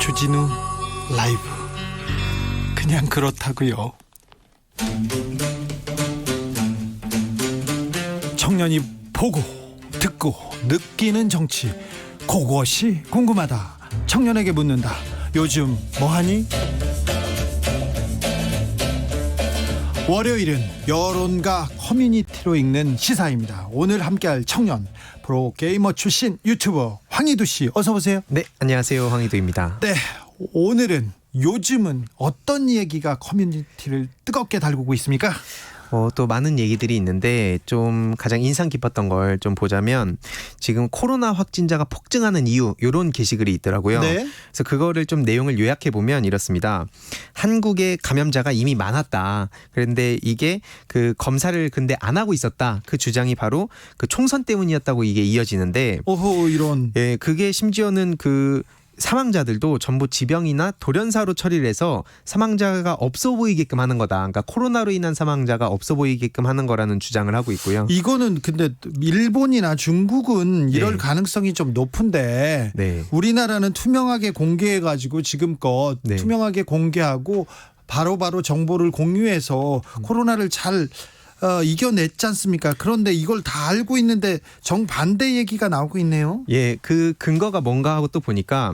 주진우 라이브 그냥 그렇다고요. 청년이 보고 듣고 느끼는 정치, 그것이 궁금하다. 청년에게 묻는다. 요즘 뭐하니? 월요일은 여론과 커뮤니티로 읽는 시사입니다. 오늘 함께할 청년, 프로게이머 출신 유튜버 황희두 씨, 어서 오세요. 네, 안녕하세요. 황희두입니다. 네, 오늘은 요즘은 어떤 얘기가 커뮤니티를 뜨겁게 달구고 있습니까? 또 많은 얘기들이 있는데 좀 가장 인상 깊었던 걸 좀 보자면 지금 코로나 확진자가 폭증하는 이유, 이런 게시글이 있더라고요. 네. 그래서 그거를 좀 내용을 요약해 보면 이렇습니다. 한국에 감염자가 이미 많았다. 그런데 이게 그 검사를 근데 안 하고 있었다. 그 주장이 바로 그 총선 때문이었다고 이게 이어지는데, 오호, 이런. 예, 그게 심지어는 그 사망자들도 전부 지병이나 돌연사로 처리를 해서 사망자가 없어 보이게끔 하는 거다. 그러니까 코로나로 인한 사망자가 없어 보이게끔 하는 거라는 주장을 하고 있고요. 이거는 근데 일본이나 중국은 이럴 네. 가능성이 좀 높은데 네. 우리나라는 투명하게 공개해가지고 지금껏 네. 투명하게 공개하고 바로바로 정보를 공유해서 코로나를 잘 이겨냈지 않습니까? 그런데 이걸 다 알고 있는데 정반대 얘기가 나오고 있네요. 예, 그 근거가 뭔가 하고 또 보니까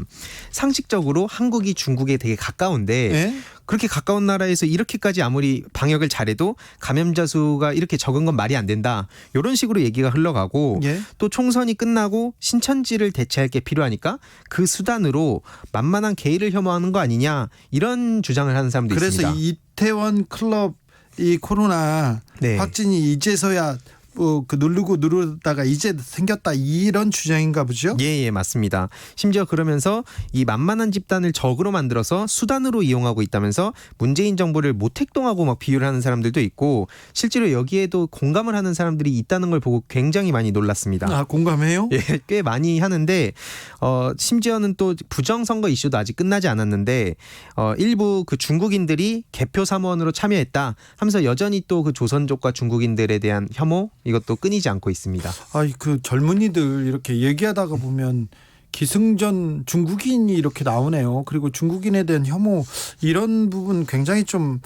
상식적으로 한국이 중국에 되게 가까운데 네? 그렇게 가까운 나라에서 이렇게까지 아무리 방역을 잘해도 감염자 수가 이렇게 적은 건 말이 안 된다. 이런 식으로 얘기가 흘러가고 예? 또 총선이 끝나고 신천지를 대체할 게 필요하니까 그 수단으로 만만한 게이를 혐오하는 거 아니냐, 이런 주장을 하는 사람도 그래서 있습니다. 이태원 클럽 이 코로나 네. 확진이 이제서야 그 누르다가 이제 생겼다, 이런 주장인가 보죠? 예, 맞습니다. 심지어 그러면서 이 만만한 집단을 적으로 만들어서 수단으로 이용하고 있다면서 문재인 정부를 모택동하고 막 비유를 하는 사람들도 있고, 실제로 여기에도 공감을 하는 사람들이 있다는 걸 보고 굉장히 많이 놀랐습니다. 아, 공감해요? 예, 꽤 많이 하는데 심지어는 또 부정선거 이슈도 아직 끝나지 않았는데 일부 그 중국인들이 개표 사무원으로 참여했다 하면서 여전히 또 그 조선족과 중국인들에 대한 혐오, 이것도 끊이지 않고 있습니다. 아, 그 젊은이들 이렇게 얘기하다가 보면 기승전 중국인이 이렇게 나오네요. 그리고 중국인에 대한 혐오, 이런 부분 굉장히 좀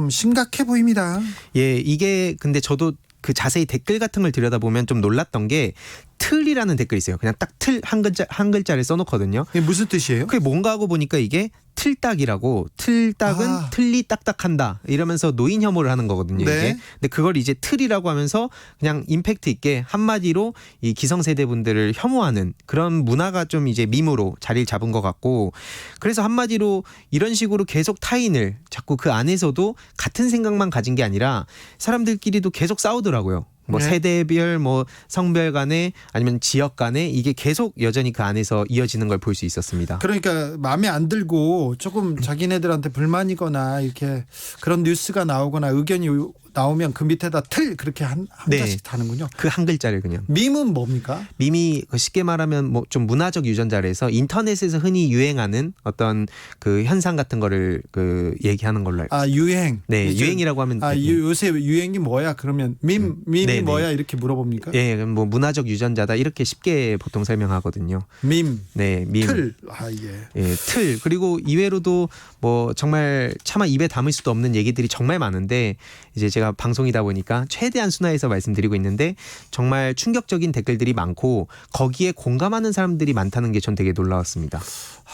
심각해 보입니다. 예, 이게 근데 저도 그 자세히 댓글 같은 걸 들여다보면 좀 놀랐던 게 틀이라는 댓글이 있어요. 그냥 딱 틀 한 글자를 써놓거든요. 이게 무슨 뜻이에요? 그게 뭔가 하고 보니까 이게 틀딱이라고, 틀딱은 틀리 딱딱한다 이러면서 노인 혐오를 하는 거거든요. 네. 이게. 근데 그걸 이제 틀이라고 하면서 그냥 임팩트 있게 한마디로 이 기성세대 분들을 혐오하는 그런 문화가 좀 이제 밈으로 자리를 잡은 것 같고, 그래서 한마디로 이런 식으로 계속 타인을 자꾸 그 안에서도 같은 생각만 가진 게 아니라 사람들끼리도 계속 싸우더라고요. 뭐 네. 세대별, 뭐 성별 간에 아니면 지역 간에 이게 계속 여전히 그 안에서 이어지는 걸 볼 수 있었습니다. 그러니까 마음에 안 들고 조금 자기네들한테 불만이거나 이렇게 그런 뉴스가 나오거나 의견이 나오면 그 밑에다 틀, 그렇게 한 네. 자씩 다는군요. 그 한 글자를 그냥. 밈은 뭡니까? 밈이 쉽게 말하면 뭐 좀 문화적 유전자라서 인터넷에서 흔히 유행하는 어떤 그 현상 같은 거를 그 얘기하는 걸로 알고. 아, 유행. 네, 요즘, 유행이라고 하면. 아, 요새 유행이 뭐야? 그러면 밈이 네네. 뭐야? 이렇게 물어봅니까? 예, 뭐 문화적 유전자다 이렇게 쉽게 보통 설명하거든요. 밈. 네, 밈. 틀. 아, 예. 예, 틀. 그리고 이외로도 뭐 정말 차마 입에 담을 수도 없는 얘기들이 정말 많은데, 이제 제가 방송이다 보니까 최대한 순화해서 말씀드리고 있는데 정말 충격적인 댓글들이 많고 거기에 공감하는 사람들이 많다는 게 전 되게 놀라웠습니다.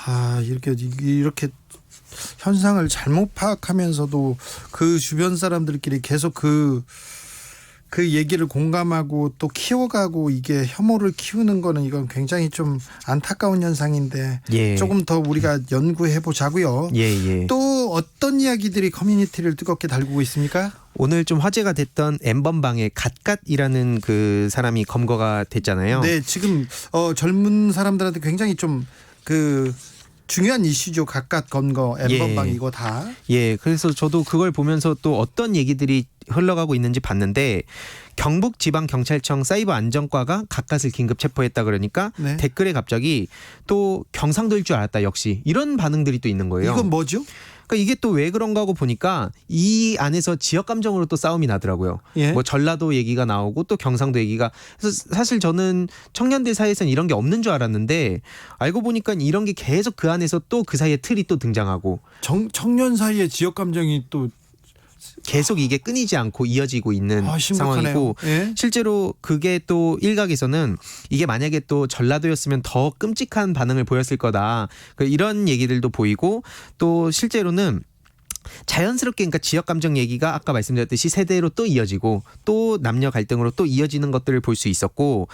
아, 이렇게 현상을 잘못 파악하면서도 그 주변 사람들끼리 계속 그 얘기를 공감하고 또 키워가고 이게 혐오를 키우는 거는 이건 굉장히 좀 안타까운 현상인데, 예. 조금 더 우리가 연구해 보자고요. 예. 또 어떤 이야기들이 커뮤니티를 뜨겁게 달구고 있습니까? 오늘 좀 화제가 됐던 엠번방의 갓갓이라는 그 사람이 검거가 됐잖아요. 네, 지금 젊은 사람들한테 굉장히 좀 중요한 이슈죠. 각각 검거, 엠번방, 예. 이거 다. 예, 그래서 저도 그걸 보면서 또 어떤 얘기들이 흘러가고 있는지 봤는데, 경북지방경찰청 사이버 안전과가 갓갓을 긴급 체포했다 그러니까 네. 댓글에 갑자기 또 경상도일 줄 알았다 역시, 이런 반응들이 또 있는 거예요. 이건 뭐죠? 그러니까 이게 또 왜 그런가 하고 보니까 이 안에서 지역 감정으로 또 싸움이 나더라고요. 예. 뭐 전라도 얘기가 나오고 또 경상도 얘기가. 그래서 사실 저는 청년들 사이에서는 이런 게 없는 줄 알았는데 알고 보니까 이런 게 계속 그 안에서 또 그 사이에 틀이 또 등장하고 청년 사이에 지역 감정이 또 계속 이게 끊이지 않고 이어지고 있는 심각하네요. 상황이고 예? 실제로 그게 또 일각에서는 이게 만약에 또 전라도였으면 더 끔찍한 반응을 보였을 거다. 이런 얘기들도 보이고 또 실제로는 자연스럽게 그러니까 지역 감정 얘기가 아까 말씀드렸듯이 세대로 또 이어지고 또 남녀 갈등으로 또 이어지는 것들을 볼 수 있었고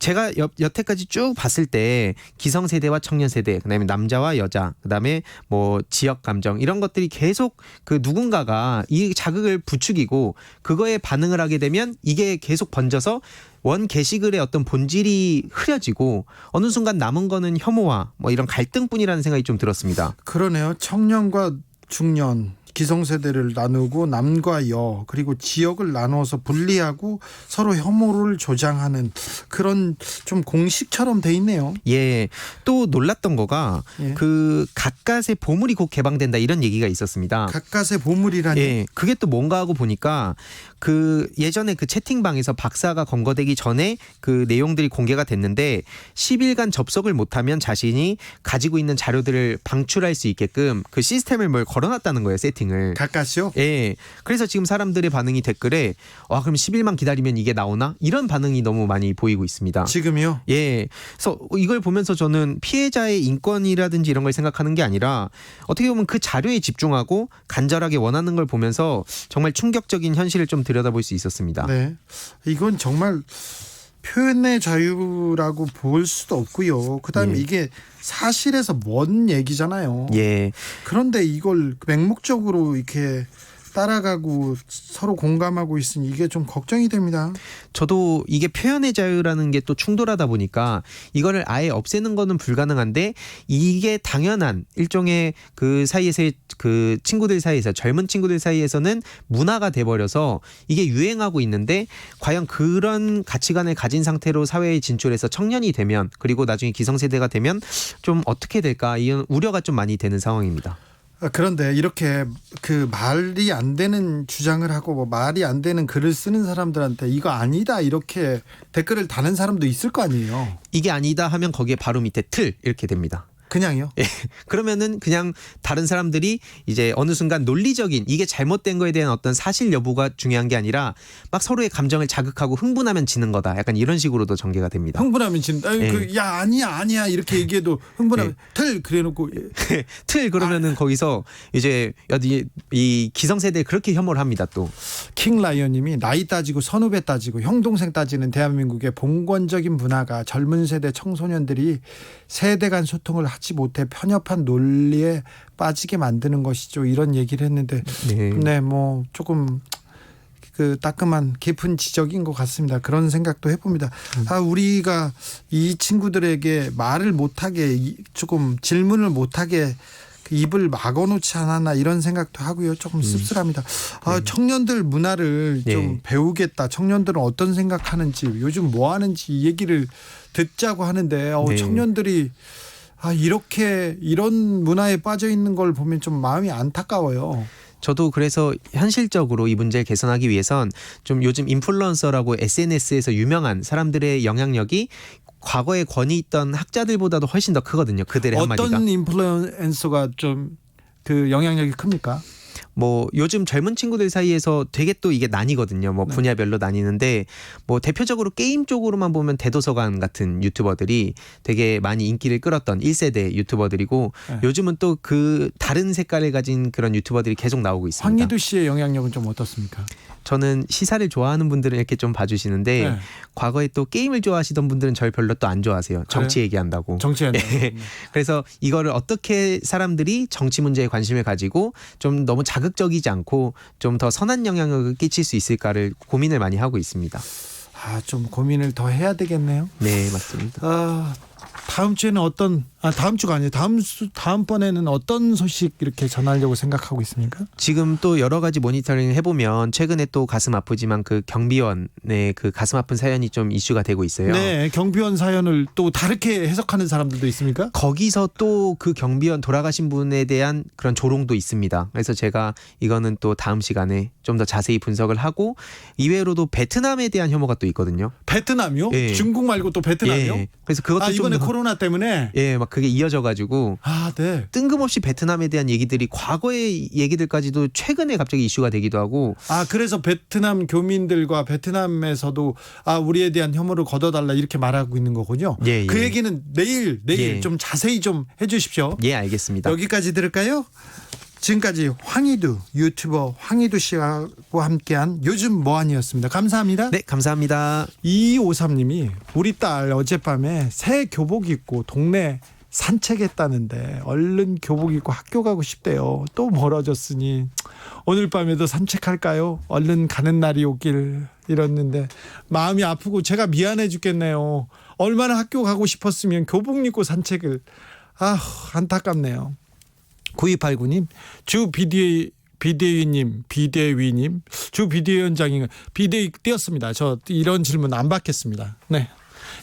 제가 여태까지 쭉 봤을 때 기성세대와 청년세대 그다음에 남자와 여자 그다음에 뭐 지역 감정 이런 것들이 계속 그 누군가가 이 자극을 부추기고 그거에 반응을 하게 되면 이게 계속 번져서 원 게시글의 어떤 본질이 흐려지고 어느 순간 남은 거는 혐오와 뭐 이런 갈등뿐이라는 생각이 좀 들었습니다. 그러네요. 청년과 중년 기성세대를 나누고 남과 여 그리고 지역을 나누어서 분리하고 서로 혐오를 조장하는 그런 좀 공식처럼 돼 있네요. 예. 또 놀랐던 거가 예. 그 갓갓의 보물이 곧 개방된다 이런 얘기가 있었습니다. 갓갓의 보물이라니. 예. 그게 또 뭔가 하고 보니까 그 예전에 그 채팅방에서 박사가 검거되기 전에 그 내용들이 공개가 됐는데 10일간 접속을 못하면 자신이 가지고 있는 자료들을 방출할 수 있게끔 그 시스템을 뭘 걸어놨다는 거예요. 세팅을. 갓갓이요? 예. 그래서 지금 사람들의 반응이 댓글에 와 그럼 10일만 기다리면 이게 나오나? 이런 반응이 너무 많이 보이고 있습니다. 지금이요? 예. 그래서 이걸 보면서 저는 피해자의 인권이라든지 이런 걸 생각하는 게 아니라 어떻게 보면 그 자료에 집중하고 간절하게 원하는 걸 보면서 정말 충격적인 현실을 좀 들여다볼 수 있었습니다. 네. 이건 정말 표현의 자유라고 볼 수도 없고요. 그다음에 예. 이게 사실에서 먼 얘기잖아요. 예. 그런데 이걸 맹목적으로 이렇게 따라가고 서로 공감하고 있으니 이게 좀 걱정이 됩니다. 저도 이게 표현의 자유라는 게 또 충돌하다 보니까 이거를 아예 없애는 거는 불가능한데 이게 당연한 일종의 그 사이에서의 그 친구들 사이에서 젊은 친구들 사이에서는 문화가 돼버려서 이게 유행하고 있는데 과연 그런 가치관을 가진 상태로 사회에 진출해서 청년이 되면 그리고 나중에 기성세대가 되면 좀 어떻게 될까 이런 우려가 좀 많이 되는 상황입니다. 그런데 이렇게 그 말이 안 되는 주장을 하고 뭐 말이 안 되는 글을 쓰는 사람들한테 이거 아니다 이렇게 댓글을 다는 사람도 있을 거 아니에요. 이게 아니다 하면 거기에 바로 밑에 틀 이렇게 됩니다. 그냥요? 예. 그러면은 그냥 다른 사람들이 이제 어느 순간 논리적인 이게 잘못된 거에 대한 어떤 사실 여부가 중요한 게 아니라 막 서로의 감정을 자극하고 흥분하면 지는 거다. 약간 이런 식으로도 전개가 됩니다. 흥분하면 지금 예. 야 아니야 이렇게 얘기해도 흥분하면 틀 그래놓고 틀 그러면은 거기서 이제 이 기성세대 그렇게 혐오를 합니다. 또 킹라이언님이 나이 따지고 선후배 따지고 형 동생 따지는 대한민국의 봉건적인 문화가 젊은 세대 청소년들이 세대 간 소통을 하지 못해 편협한 논리에 빠지게 만드는 것이죠. 이런 얘기를 했는데 네, 뭐 조금 그 따끔한 깊은 지적인 것 같습니다. 그런 생각도 해봅니다. 우리가 이 친구들에게 말을 못하게 조금 질문을 못하게 입을 막아놓지 않았나 이런 생각도 하고요. 조금 씁쓸합니다. 청년들 문화를 좀 배우겠다. 청년들은 어떤 생각하는지 요즘 뭐 하는지 이 얘기를 듣자고 하는데 청년들이 이렇게 이런 문화에 빠져 있는 걸 보면 좀 마음이 안타까워요. 저도 그래서 현실적으로 이 문제를 개선하기 위해선 좀 요즘 인플루언서라고 SNS에서 유명한 사람들의 영향력이 과거에 권위 있던 학자들보다도 훨씬 더 크거든요. 그들의 한마디가. 어떤 인플루언서가 좀 그 영향력이 큽니까? 뭐 요즘 젊은 친구들 사이에서 되게 또 이게 나뉘거든요. 뭐 분야별로 나뉘는데 뭐 대표적으로 게임 쪽으로만 보면 대도서관 같은 유튜버들이 되게 많이 인기를 끌었던 1세대 유튜버들이고 요즘은 또 그 다른 색깔을 가진 그런 유튜버들이 계속 나오고 있습니다. 황희두 씨의 영향력은 좀 어떻습니까? 저는 시사를 좋아하는 분들은 이렇게 좀 봐주시는데 과거에 또 게임을 좋아하시던 분들은 저를 별로 또 안 좋아하세요. 정치 얘기한다고. 정치한다고. 그래서 이거를 어떻게 사람들이 정치 문제에 관심을 가지고 좀 너무 자극적이지 않고 좀 더 선한 영향을 끼칠 수 있을까를 고민을 많이 하고 있습니다. 좀 고민을 더 해야 되겠네요. 네, 맞습니다. 다음 주에는 다음 주가 아니에요. 다음번에는 어떤 소식 이렇게 전하려고 생각하고 있습니까? 지금 또 여러 가지 모니터링 해보면 최근에 또 가슴 아프지만 그 경비원의 그 가슴 아픈 사연이 좀 이슈가 되고 있어요. 네, 경비원 사연을 또 다르게 해석하는 사람들도 있습니까? 거기서 또 그 경비원 돌아가신 분에 대한 그런 조롱도 있습니다. 그래서 제가 이거는 또 다음 시간에 좀 더 자세히 분석을 하고, 이외로도 베트남에 대한 혐오가 또 있거든요. 베트남이요? 예. 중국 말고 또 베트남이요? 예. 그래서 그것도 이번에 좀 코로나 때문에? 예, 막 그게 이어져가지고 네. 뜬금없이 베트남에 대한 얘기들이 과거의 얘기들까지도 최근에 갑자기 이슈가 되기도 하고. 그래서 베트남 교민들과 베트남에서도 우리에 대한 혐오를 걷어달라 이렇게 말하고 있는 거군요. 예, 그 예. 얘기는 내일 예. 좀 자세히 좀 해주십시오. 예, 알겠습니다. 여기까지 들을까요? 지금까지 황희두 유튜버 황희두 씨하고 함께한 요즘 뭐하니였습니다. 감사합니다. 네, 감사합니다. 2253님이 우리 딸 어젯밤에 새 교복 입고 동네 산책했다는데 얼른 교복 입고 학교 가고 싶대요. 또 멀어졌으니 오늘 밤에도 산책할까요? 얼른 가는 날이 오길 이랬는데 마음이 아프고 제가 미안해 죽겠네요. 얼마나 학교 가고 싶었으면 교복 입고 산책을. 안타깝네요. 9289님 주 비대위님 주 비대위원장이 비대위 띄었습니다. 저 이런 질문 안 받겠습니다. 네.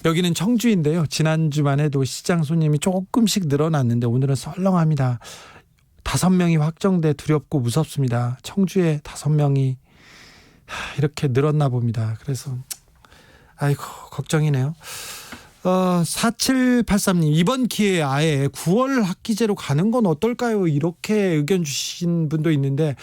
여기는 청주인데요. 지난주만 해도 시장 손님이 조금씩 늘어났는데 오늘은 썰렁합니다. 5명이 확정돼 두렵고 무섭습니다. 청주에 5명이 이렇게 늘었나 봅니다. 그래서 아이고 걱정이네요. 4783님 이번 기회에 아예 9월 학기제로 가는 건 어떨까요? 이렇게 의견 주신 분도 있는데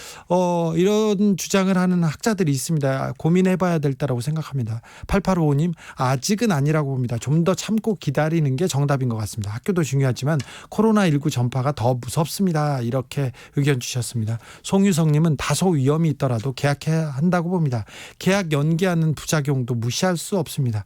이런 주장을 하는 학자들이 있습니다. 고민해봐야 될 때라고 생각합니다. 8855님 아직은 아니라고 봅니다. 좀 더 참고 기다리는 게 정답인 것 같습니다. 학교도 중요하지만 코로나19 전파가 더 무섭습니다. 이렇게 의견 주셨습니다. 송유성님은 다소 위험이 있더라도 계약해야 한다고 봅니다. 계약 연기하는 부작용도 무시할 수 없습니다.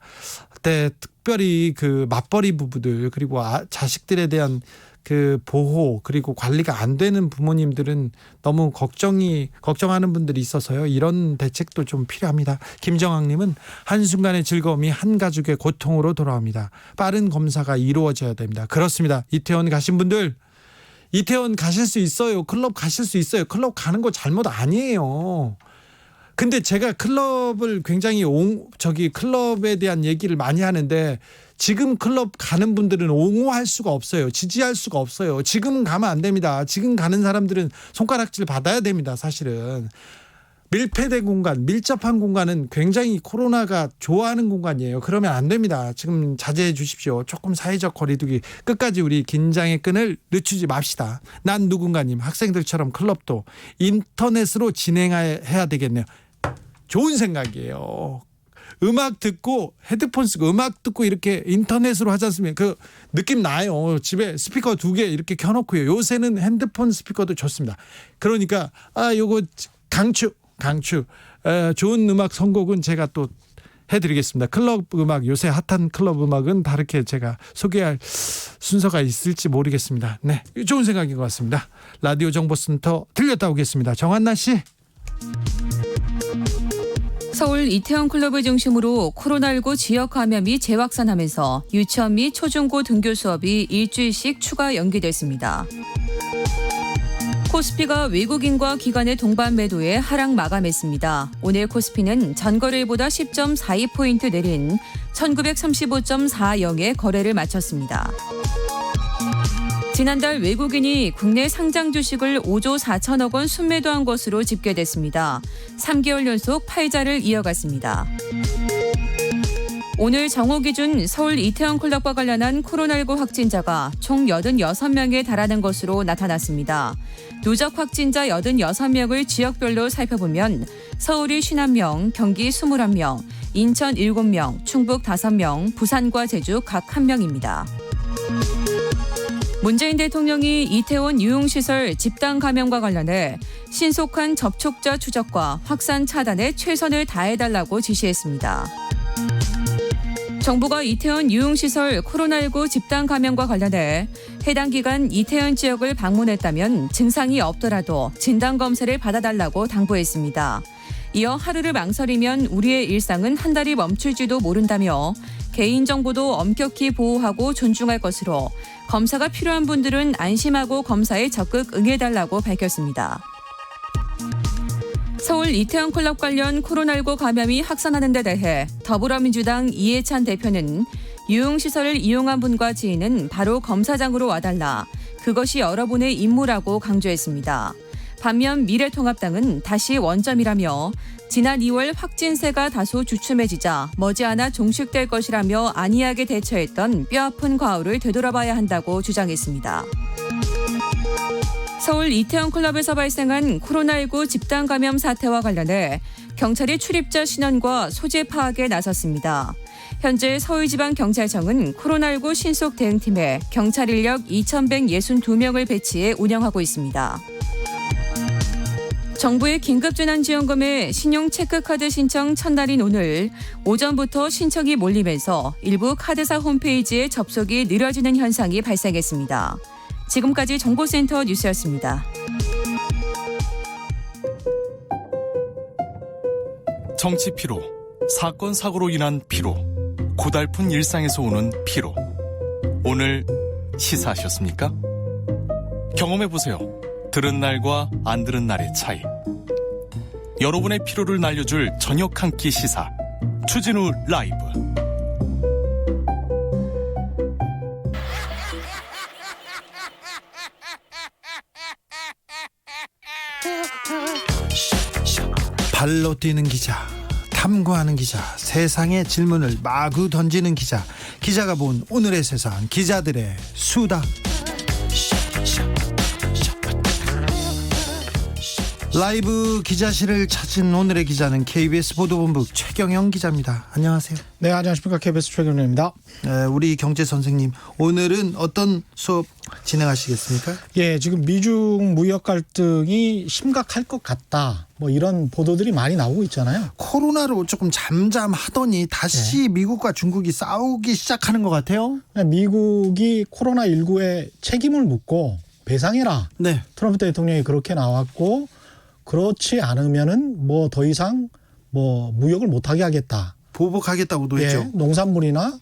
특별히 그 맞벌이 부부들 그리고 자식들에 대한 그 보호 그리고 관리가 안 되는 부모님들은 너무 걱정하는 분들이 있어서요. 이런 대책도 좀 필요합니다. 김정학님은 한순간의 즐거움이 한 가족의 고통으로 돌아옵니다. 빠른 검사가 이루어져야 됩니다. 그렇습니다. 이태원 가신 분들 이태원 가실 수 있어요. 클럽 가실 수 있어요. 클럽 가는 거 잘못 아니에요. 근데 제가 클럽을 굉장히 클럽에 대한 얘기를 많이 하는데 지금 클럽 가는 분들은 옹호할 수가 없어요. 지지할 수가 없어요. 지금 가면 안 됩니다. 지금 가는 사람들은 손가락질 받아야 됩니다. 사실은 밀폐된 공간, 밀접한 공간은 굉장히 코로나가 좋아하는 공간이에요. 그러면 안 됩니다. 지금 자제해 주십시오. 조금 사회적 거리두기 끝까지 우리 긴장의 끈을 늦추지 맙시다. 난 누군가님 학생들처럼 클럽도 인터넷으로 진행해야 되겠네요. 좋은 생각이에요. 음악 듣고 헤드폰 쓰고 음악 듣고 이렇게 인터넷으로 하지 않습니까? 그 느낌 나요. 집에 스피커 2개 이렇게 켜놓고요. 요새는 핸드폰 스피커도 좋습니다. 그러니까 요거 강추 좋은 음악 선곡은 제가 또 해드리겠습니다. 클럽 음악 요새 핫한 클럽 음악은 다르게 제가 소개할 순서가 있을지 모르겠습니다. 네, 좋은 생각인 것 같습니다. 라디오 정보센터 들렸다 오겠습니다. 정한나 씨. 서울 이태원 클럽을 중심으로 코로나19 지역 감염이 재확산하면서 유치원 및 초중고 등교 수업이 일주일씩 추가 연기됐습니다. 코스피가 외국인과 기관의 동반 매도에 하락 마감했습니다. 오늘 코스피는 전거래일보다 10.42포인트 내린 1935.40에 거래를 마쳤습니다. 지난달 외국인이 국내 상장 주식을 5조 4천억 원 순매도한 것으로 집계됐습니다. 3개월 연속 팔자를 이어갔습니다. 오늘 정오 기준 서울 이태원 클럽과 관련한 코로나19 확진자가 총 86명에 달하는 것으로 나타났습니다. 누적 확진자 86명을 지역별로 살펴보면 서울이 51명, 경기 21명, 인천 7명, 충북 5명, 부산과 제주 각 1명입니다. 문재인 대통령이 이태원 유흥시설 집단 감염과 관련해 신속한 접촉자 추적과 확산 차단에 최선을 다해달라고 지시했습니다. 정부가 이태원 유흥시설 코로나19 집단 감염과 관련해 해당 기간 이태원 지역을 방문했다면 증상이 없더라도 진단검사를 받아달라고 당부했습니다. 이어 하루를 망설이면 우리의 일상은 한 달이 멈출지도 모른다며 개인정보도 엄격히 보호하고 존중할 것으로 검사가 필요한 분들은 안심하고 검사에 적극 응해달라고 밝혔습니다. 서울 이태원 클럽 관련 코로나19 감염이 확산하는 데 대해 더불어민주당 이해찬 대표는 유흥시설을 이용한 분과 지인은 바로 검사장으로 와달라. 그것이 여러분의 임무라고 강조했습니다. 반면 미래통합당은 다시 원점이라며 지난 2월 확진세가 다소 주춤해지자 머지않아 종식될 것이라며 안이하게 대처했던 뼈아픈 과오를 되돌아봐야 한다고 주장했습니다. 서울 이태원 클럽에서 발생한 코로나19 집단 감염 사태와 관련해 경찰이 출입자 신원과 소재 파악에 나섰습니다. 현재 서울지방경찰청은 코로나19 신속 대응팀에 경찰 인력 2,162명을 배치해 운영하고 있습니다. 정부의 긴급재난지원금의 신용체크카드 신청 첫날인 오늘 오전부터 신청이 몰리면서 일부 카드사 홈페이지에 접속이 느려지는 현상이 발생했습니다. 지금까지 정보센터 뉴스였습니다. 정치 피로, 사건 사고로 인한 피로, 고달픈 일상에서 오는 피로. 오늘 시사하셨습니까? 경험해보세요. 들은 날과 안 들은 날의 차이. 여러분의 피로를 날려줄 저녁 한 끼 시사. 추진우 라이브. 발로 뛰는 기자, 탐구하는 기자, 세상의 질문을 마구 던지는 기자, 기자가 본 오늘의 세상, 기자들의 수다. 라이브 기자실을 찾은 오늘의 기자는 KBS 보도본부 최경영 기자입니다. 안녕하세요. 네, 안녕하십니까. KBS 최경영입니다. 우리 경제 선생님, 오늘은 어떤 수업 진행하시겠습니까? 예, 지금 미중 무역 갈등이 심각할 것 같다. 뭐 이런 보도들이 많이 나오고 있잖아요. 코로나로 조금 잠잠하더니 다시 미국과 중국이 싸우기 시작하는 것 같아요. 미국이 코로나19에 책임을 묻고 배상해라. 네. 트럼프 대통령이 그렇게 나왔고, 그렇지 않으면은 뭐 더 이상 뭐 무역을 못하게 하겠다. 보복하겠다고도 예, 했죠. 농산물이나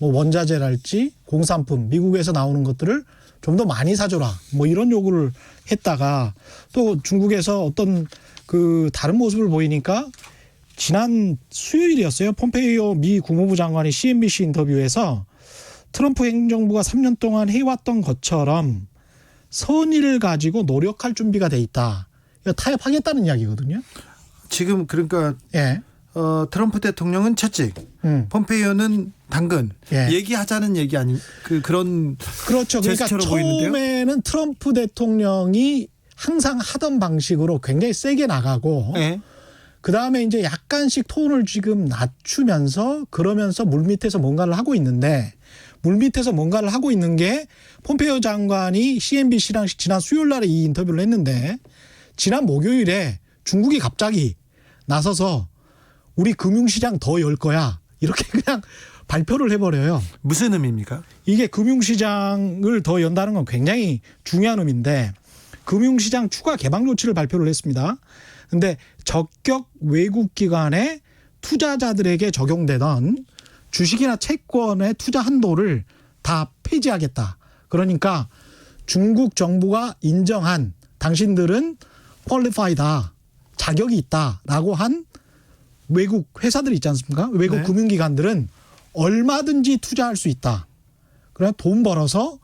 뭐 원자재랄지 공산품 미국에서 나오는 것들을 좀 더 많이 사줘라. 뭐 이런 요구를 했다가 또 중국에서 어떤 그 다른 모습을 보이니까 지난 수요일이었어요. 폼페이오 미 국무부 장관이 CNBC 인터뷰에서 트럼프 행정부가 3년 동안 해왔던 것처럼 선의를 가지고 노력할 준비가 돼 있다. 이거 타협하겠다는 이야기거든요. 지금 그러니까 예. 트럼프 대통령은 채찍, 폼페이오는 당근. 예. 얘기하자는 얘기 아니 그런 그렇죠. 그러니까 제스처로 보이는데요. 처음에는 트럼프 대통령이 항상 하던 방식으로 굉장히 세게 나가고 네. 그다음에 이제 약간씩 톤을 지금 낮추면서 그러면서 물밑에서 뭔가를 하고 있는데 물밑에서 뭔가를 하고 있는 게 폼페이오 장관이 CNBC랑 지난 수요일 날에 이 인터뷰를 했는데 지난 목요일에 중국이 갑자기 나서서 우리 금융시장 더 열 거야. 이렇게 그냥 발표를 해버려요. 무슨 의미입니까? 이게 금융시장을 더 연다는 건 굉장히 중요한 의미인데 금융시장 추가 개방 조치를 발표를 했습니다. 그런데 적격 외국 기관의 투자자들에게 적용되던 주식이나 채권의 투자 한도를 다 폐지하겠다. 그러니까 중국 정부가 인정한 당신들은 퀄리파이다. 자격이 있다라고 한 외국 회사들 있지 않습니까? 외국 네. 금융기관들은 얼마든지 투자할 수 있다. 그래 돈 벌어서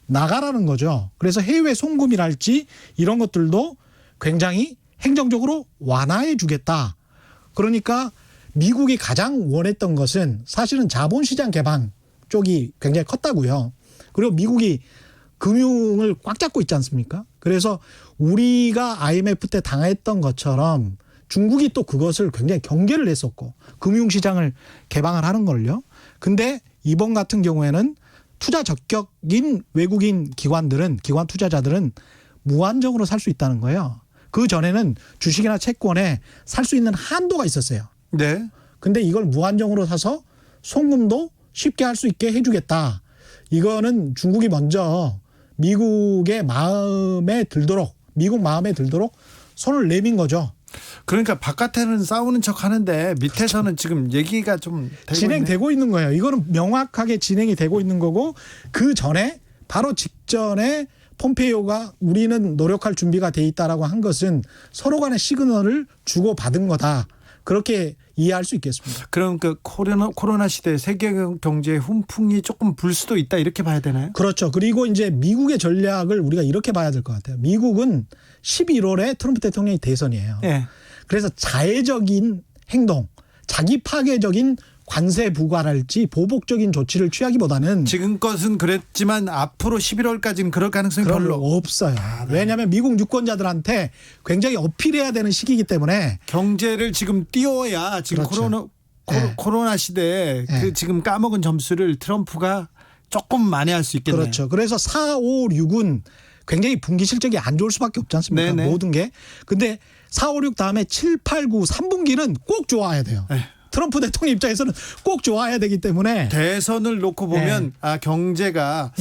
나가라는 거죠. 그래서 해외 송금이랄지 이런 것들도 굉장히 행정적으로 완화해 주겠다. 그러니까 미국이 가장 원했던 것은 사실은 자본시장 개방 쪽이 굉장히 컸다고요. 그리고 미국이 금융을 꽉 잡고 있지 않습니까? 그래서 우리가 IMF 때 당했던 것처럼 중국이 또 그것을 굉장히 경계를 했었고 금융시장을 개방을 하는 걸요. 근데 이번 같은 경우에는 투자 적격인 외국인 기관 투자자들은 무한정으로 살 수 있다는 거예요. 그 전에는 주식이나 채권에 살 수 있는 한도가 있었어요. 네. 근데 이걸 무한정으로 사서 송금도 쉽게 할 수 있게 해주겠다. 이거는 중국이 먼저 미국 마음에 들도록 손을 내민 거죠. 그러니까 바깥에는 싸우는 척 하는데 밑에서는 지금 얘기가 좀 되고 진행되고 있는 거예요. 이거는 명확하게 진행이 되고 있는 거고 그 전에 바로 직전에 폼페이오가 우리는 노력할 준비가 돼 있다라고 한 것은 서로 간의 시그널을 주고 받은 거다. 그렇게 이해할 수 있겠습니다. 그럼 그 코로나 시대 세계 경제 훈풍이 조금 불 수도 있다 이렇게 봐야 되나요? 그렇죠. 그리고 이제 미국의 전략을 우리가 이렇게 봐야 될 것 같아요. 미국은 11월에 트럼프 대통령이 대선이에요. 네. 그래서 자해적인 행동, 자기 파괴적인 관세 부과랄지 보복적인 조치를 취하기보다는 지금껏은 그랬지만 앞으로 11월까지는 그럴 가능성이 별로 없어요. 왜냐하면 미국 유권자들한테 굉장히 어필해야 되는 시기이기 때문에 경제를 지금 띄워야 지금 그렇죠. 코로나 시대에 네. 그 지금 까먹은 점수를 트럼프가 조금 만회할 수 있겠네요. 그렇죠. 그래서 4, 5, 6은 굉장히 분기 실적이 안 좋을 수밖에 없지 않습니까? 네네. 모든 게. 근데 4, 5, 6 다음에 7, 8, 9, 3분기는 꼭 좋아야 돼요. 네. 트럼프 대통령 입장에서는 꼭 좋아야 되기 때문에 대선을 놓고 보면 경제가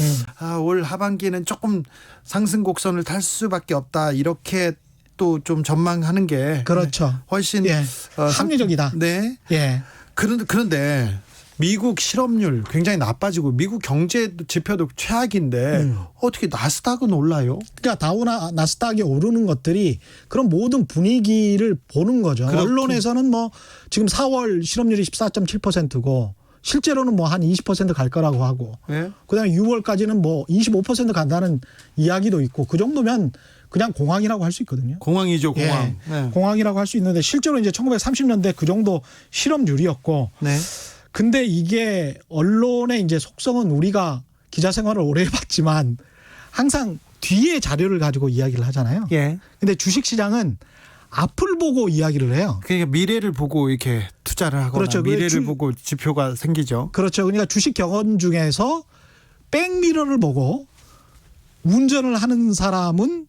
올 하반기에는 조금 상승 곡선을 탈 수밖에 없다 이렇게 또 좀 전망하는 게 그렇죠. 훨씬 예. 합리적이다. 네. 예. 그런데 미국 실업률 굉장히 나빠지고 미국 경제 지표도 최악인데 어떻게 나스닥은 올라요? 그러니까 다우나 나스닥이 오르는 것들이 그런 모든 분위기를 보는 거죠. 언론에서는 뭐 지금 4월 실업률이 14.7%고 실제로는 뭐 한 20% 갈 거라고 하고 네? 그다음에 6월까지는 뭐 25% 간다는 이야기도 있고 그 정도면 그냥 공황이라고 할 수 있거든요. 공황이죠, 공황. 예. 네. 공황이라고 할 수 있는데 실제로 이제 1930년대 그 정도 실업률이었고 네. 근데 이게 언론의 이제 속성은 우리가 기자 생활을 오래 해봤지만 항상 뒤에 자료를 가지고 이야기를 하잖아요. 예. 근데 주식 시장은 앞을 보고 이야기를 해요. 그러니까 미래를 보고 이렇게 투자를 하거나 그렇죠. 미래를 보고 지표가 생기죠. 그렇죠. 그러니까 주식 경험 중에서 백미러를 보고 운전을 하는 사람은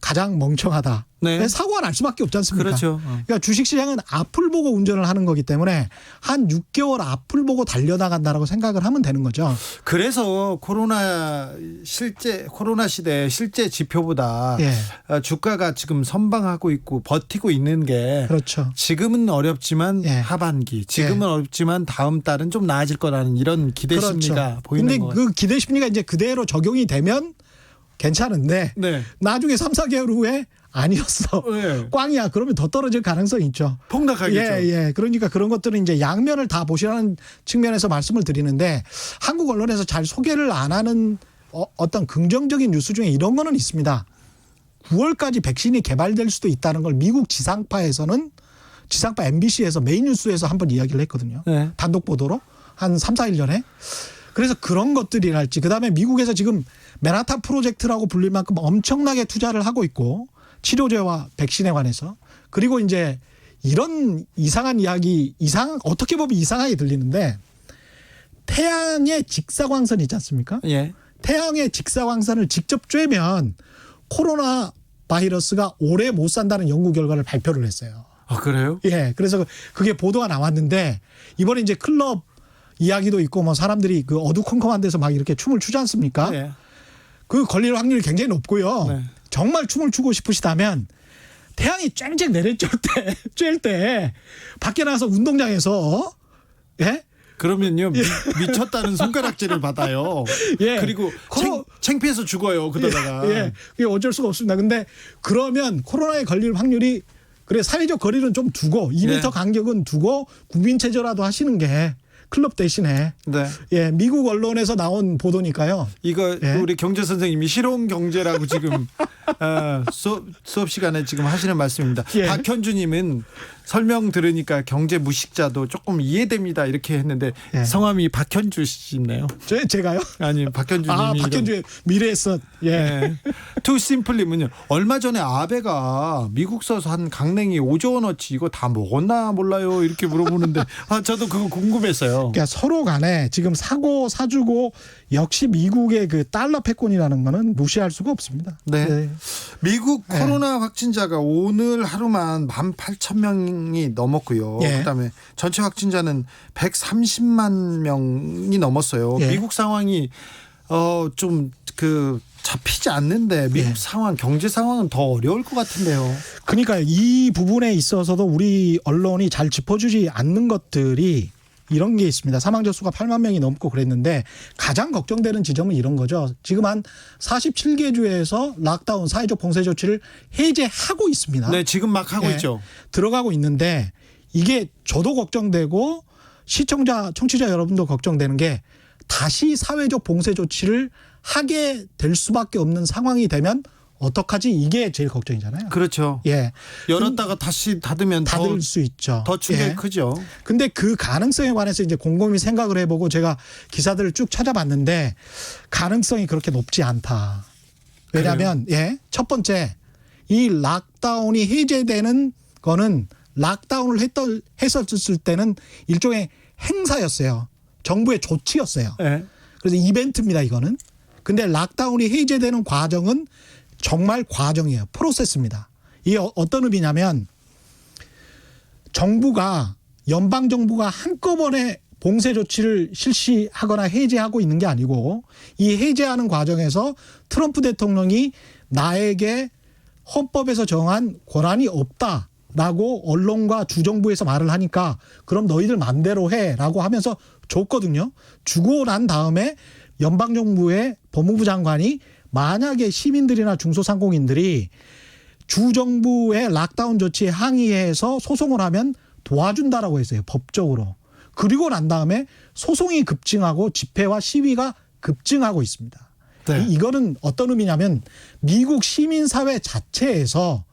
가장 멍청하다. 네. 사고가 날 수밖에 없지 않습니까? 그렇죠. 그러니까 주식시장은 앞을 보고 운전을 하는 거기 때문에 한 6개월 앞을 보고 달려나간다라고 생각을 하면 되는 거죠. 그래서 코로나 시대 실제 지표보다 예. 주가가 지금 선방하고 있고 버티고 있는 게 그렇죠. 지금은 어렵지만 예. 하반기 지금은 예. 어렵지만 다음 달은 좀 나아질 거라는 이런 기대 그렇죠. 심리가 보이는 근데 거예요. 그 기대 심리가 이제 그대로 적용이 되면 괜찮은데 네. 나중에 3, 4개월 후에 아니었어. 네. 꽝이야. 그러면 더 떨어질 가능성이 있죠. 폭락하겠죠. 예. 그러니까 그런 것들은 이제 양면을 다 보시라는 측면에서 말씀을 드리는데 한국 언론에서 잘 소개를 안 하는 어떤 긍정적인 뉴스 중에 이런 거는 있습니다. 9월까지 백신이 개발될 수도 있다는 걸 미국 지상파에서는 지상파 MBC에서 메인 뉴스에서 한번 이야기를 했거든요. 네. 단독 보도로 한 3, 4일 전에. 그래서 그런 것들이랄지 그다음에 미국에서 지금 맨하탄 프로젝트라고 불릴 만큼 엄청나게 투자를 하고 있고 치료제와 백신에 관해서 그리고 이제 이런 이상한 이야기 어떻게 보면 이상하게 들리는데 태양의 직사광선 있지 않습니까? 예. 태양의 직사광선을 직접 쬐면 코로나 바이러스가 오래 못 산다는 연구 결과를 발표를 했어요. 아, 그래요? 예. 그래서 그게 보도가 나왔는데 이번에 이제 클럽 이야기도 있고 뭐 사람들이 그 어두컴컴한 데서 막 이렇게 춤을 추지 않습니까? 네. 그 걸릴 확률이 굉장히 높고요. 네. 정말 춤을 추고 싶으시다면 태양이 쨍쨍 쬐일 때 밖에 나가서 운동장에서 예? 그러면요 미쳤다는 손가락질을 받아요. 예. 그리고 창피해서 죽어요. 그러다가. 예. 그게 어쩔 수가 없습니다. 근데 그러면 코로나에 걸릴 확률이 그래 사회적 거리는 좀 두고 2m 네. 간격은 두고 국민 체조라도 하시는 게 클럽 대신에 네. 예 미국 언론에서 나온 보도니까요. 이거 예. 우리 경제 선생님이 실용 경제라고 지금 수업 시간에 지금 하시는 말씀입니다. 예. 박현주님은 설명 들으니까 경제 무식자도 조금 이해됩니다 이렇게 했는데 예. 성함이 박현주 씨네요. 제가요? 아니 박현주님이 아 박현주의 미래에서 예. 투심플님은요 얼마 전에 아베가 미국서 한 강냉이 5조 원어치 이거 다 먹었나 몰라요 이렇게 물어보는데 저도 그거 궁금했어요. 그러니까 서로 간에 지금 사주고 역시 미국의 그 달러 패권이라는 거는 무시할 수가 없습니다. 네. 미국 네. 코로나 확진자가 오늘 하루만 18,000명이 넘었고요. 예. 그다음에 전체 확진자는 130만 명이 넘었어요. 예. 미국 상황이 좀 그 잡히지 않는데 미국 예. 상황, 경제 상황은 더 어려울 것 같은데요. 그러니까 이 부분에 있어서도 우리 언론이 잘 짚어주지 않는 것들이 이런 게 있습니다. 사망자 수가 8만 명이 넘고 그랬는데 가장 걱정되는 지점은 이런 거죠. 지금 한 47개 주에서 락다운 사회적 봉쇄 조치를 해제하고 있습니다. 네, 지금 막 하고 예, 있죠. 들어가고 있는데 이게 저도 걱정되고 시청자, 청취자 여러분도 걱정되는 게 다시 사회적 봉쇄 조치를 하게 될 수밖에 없는 상황이 되면 어떡하지? 이게 제일 걱정이잖아요. 그렇죠. 예. 열었다가 다시 닫으면 닫을 수 있죠. 더 충격이 예. 크죠. 근데 그 가능성에 관해서 이제 곰곰이 생각을 해보고 제가 기사들을 쭉 찾아봤는데 가능성이 그렇게 높지 않다. 왜냐하면 예, 첫 번째 이 락다운이 해제되는 거는 락다운을 했었을 때는 일종의 행사였어요. 정부의 조치였어요. 예. 그래서 이벤트입니다, 이거는. 근데 락다운이 해제되는 과정은 정말 과정이에요. 프로세스입니다. 이게 어떤 의미냐면 정부가 연방정부가 한꺼번에 봉쇄 조치를 실시하거나 해제하고 있는 게 아니고 이 해제하는 과정에서 트럼프 대통령이 나에게 헌법에서 정한 권한이 없다라고 언론과 주정부에서 말을 하니까 그럼 너희들 맘대로 해라고 하면서 줬거든요. 주고 난 다음에 연방정부의 법무부 장관이 만약에 시민들이나 중소상공인들이 주정부의 락다운 조치에 항의해서 소송을 하면 도와준다라고 했어요. 법적으로. 그리고 난 다음에 소송이 급증하고 집회와 시위가 급증하고 있습니다. 네. 이거는 어떤 의미냐면 미국 시민사회 자체에서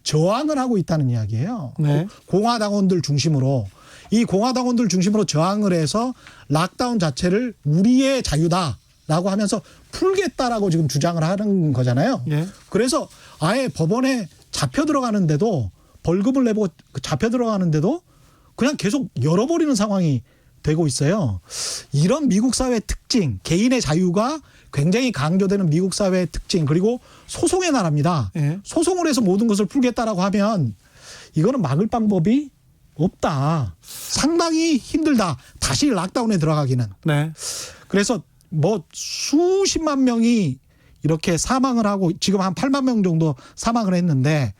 저항을 하고 있다는 이야기예요. 네. 공화당원들 중심으로. 이 공화당원들 중심으로 저항을 해서 락다운 자체를 우리의 자유다라고 하면서 풀겠다라고 지금 주장을 하는 거잖아요. 예. 그래서 아예 법원에 잡혀 들어가는데도 벌금을 내고 잡혀 들어가는데도 그냥 계속 열어버리는 상황이 되고 있어요. 이런 미국 사회의 특징, 개인의 자유가 굉장히 강조되는 미국 사회의 특징, 그리고 소송의 나라입니다. 예. 소송을 해서 모든 것을 풀겠다라고 하면 이거는 막을 방법이 없다. 상당히 힘들다. 다시 락다운에 들어가기는. 네. 그래서 뭐 수십만 명이 이렇게 사망을 하고 지금 한 8만 명 정도 사망을 했는데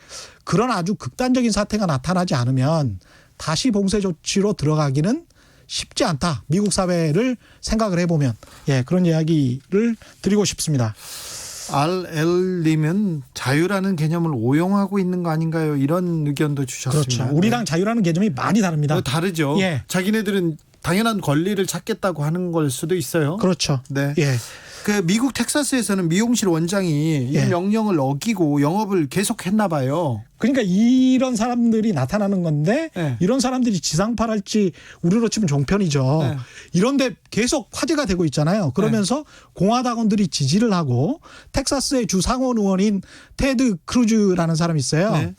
그런 아주 극단적인 사태가 나타나지 않으면 다시 봉쇄 조치로 들어가기는 쉽지 않다. 미국 사회를 생각을 해보면 예, 그런 이야기를 드리고 싶습니다. RL님은 자유라는 개념을 오용하고 있는 거 아닌가요? 이런 의견도 주셨습니다. 그렇죠. 우리랑 자유라는 개념이 많이 다릅니다. 다르죠. 예. 자기네들은 당연한 권리를 찾겠다고 하는 걸 수도 있어요. 그렇죠. 네. 예. 그 미국 텍사스에서는 미용실 원장이 예. 이 명령을 어기고 영업을 계속했나 봐요. 그러니까 이런 사람들이 나타나는 건데 네. 이런 사람들이 지상파랄지 우리로 치면 종편이죠. 네. 이런데 계속 화제가 되고 있잖아요. 그러면서 공화당원들이 지지를 하고 텍사스의 주 상원 의원인 테드 크루즈라는 사람이 있어요. 네.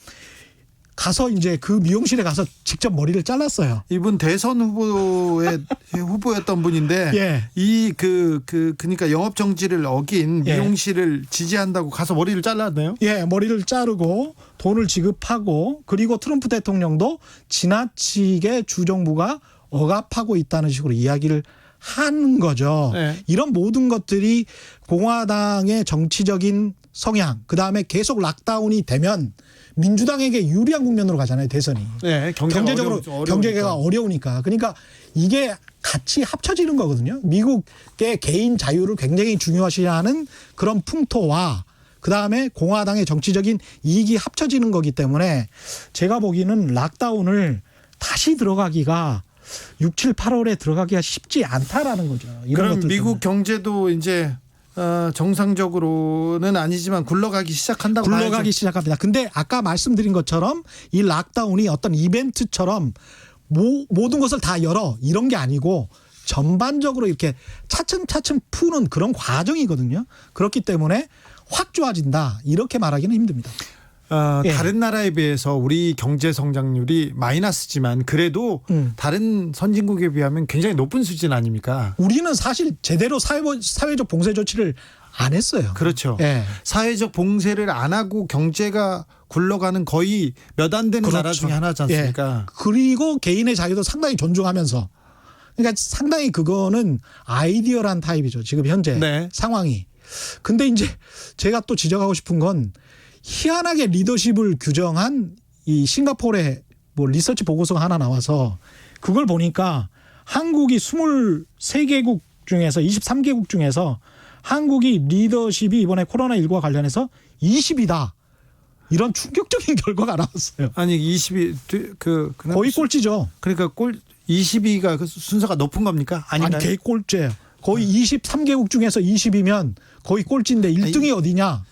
가서 이제 그 미용실에 가서 직접 머리를 잘랐어요. 이분 대선 후보의 후보였던 분인데 예. 이 그러니까 영업 정지를 어긴 예. 미용실을 지지한다고 가서 머리를 잘랐네요. 예, 머리를 자르고 돈을 지급하고 그리고 트럼프 대통령도 지나치게 주정부가 억압하고 있다는 식으로 이야기를 하는 거죠. 네. 이런 모든 것들이 공화당의 정치적인 성향, 그다음에 계속 락다운이 되면 민주당에게 유리한 국면으로 가잖아요, 대선이. 네, 경제적으로 경제가 어려우니까. 그러니까 이게 같이 합쳐지는 거거든요. 미국의 개인 자유를 굉장히 중요시하는 그런 풍토와 그다음에 공화당의 정치적인 이익이 합쳐지는 거기 때문에 제가 보기에는 락다운을 다시 들어가기가 6, 7, 8월에 들어가기가 쉽지 않다라는 거죠. 이런 그럼 것들 미국 때문에. 경제도 이제 정상적으로는 아니지만 굴러가기 시작한다고 굴러가기 봐야죠. 시작합니다. 근데 아까 말씀드린 것처럼 이 락다운이 어떤 이벤트처럼 모든 것을 다 열어 이런 게 아니고 전반적으로 이렇게 차츰차츰 푸는 그런 과정이거든요. 그렇기 때문에 확 좋아진다 이렇게 말하기는 힘듭니다. 예. 다른 나라에 비해서 우리 경제 성장률이 마이너스지만 그래도 다른 선진국에 비하면 굉장히 높은 수준 아닙니까? 우리는 사실 제대로 사회적 봉쇄 조치를 안 했어요. 그렇죠. 예. 사회적 봉쇄를 안 하고 경제가 굴러가는 거의 몇 안 되는 나라 중에 하나지 않습니까? 예. 그리고 개인의 자유도 상당히 존중하면서 그러니까 상당히 그거는 아이디어란 타입이죠. 지금 현재 네. 상황이. 근데 이제 제가 또 지적하고 싶은 건 희한하게 리더십을 규정한 이 싱가포르의 뭐 리서치 보고서가 하나 나와서 그걸 보니까 한국이 23개국 중에서 23개국 중에서 한국이 리더십이 이번에 코로나19와 관련해서 20위다. 이런 충격적인 결과가 나왔어요. 아니 20위 거의 꼴찌죠. 그러니까 20위가 그 순서가 높은 겁니까? 아닌가요? 아니, 거의 꼴찌예요. 거의 23개국 중에서 20위면 거의 꼴찌인데 1등이 어디냐?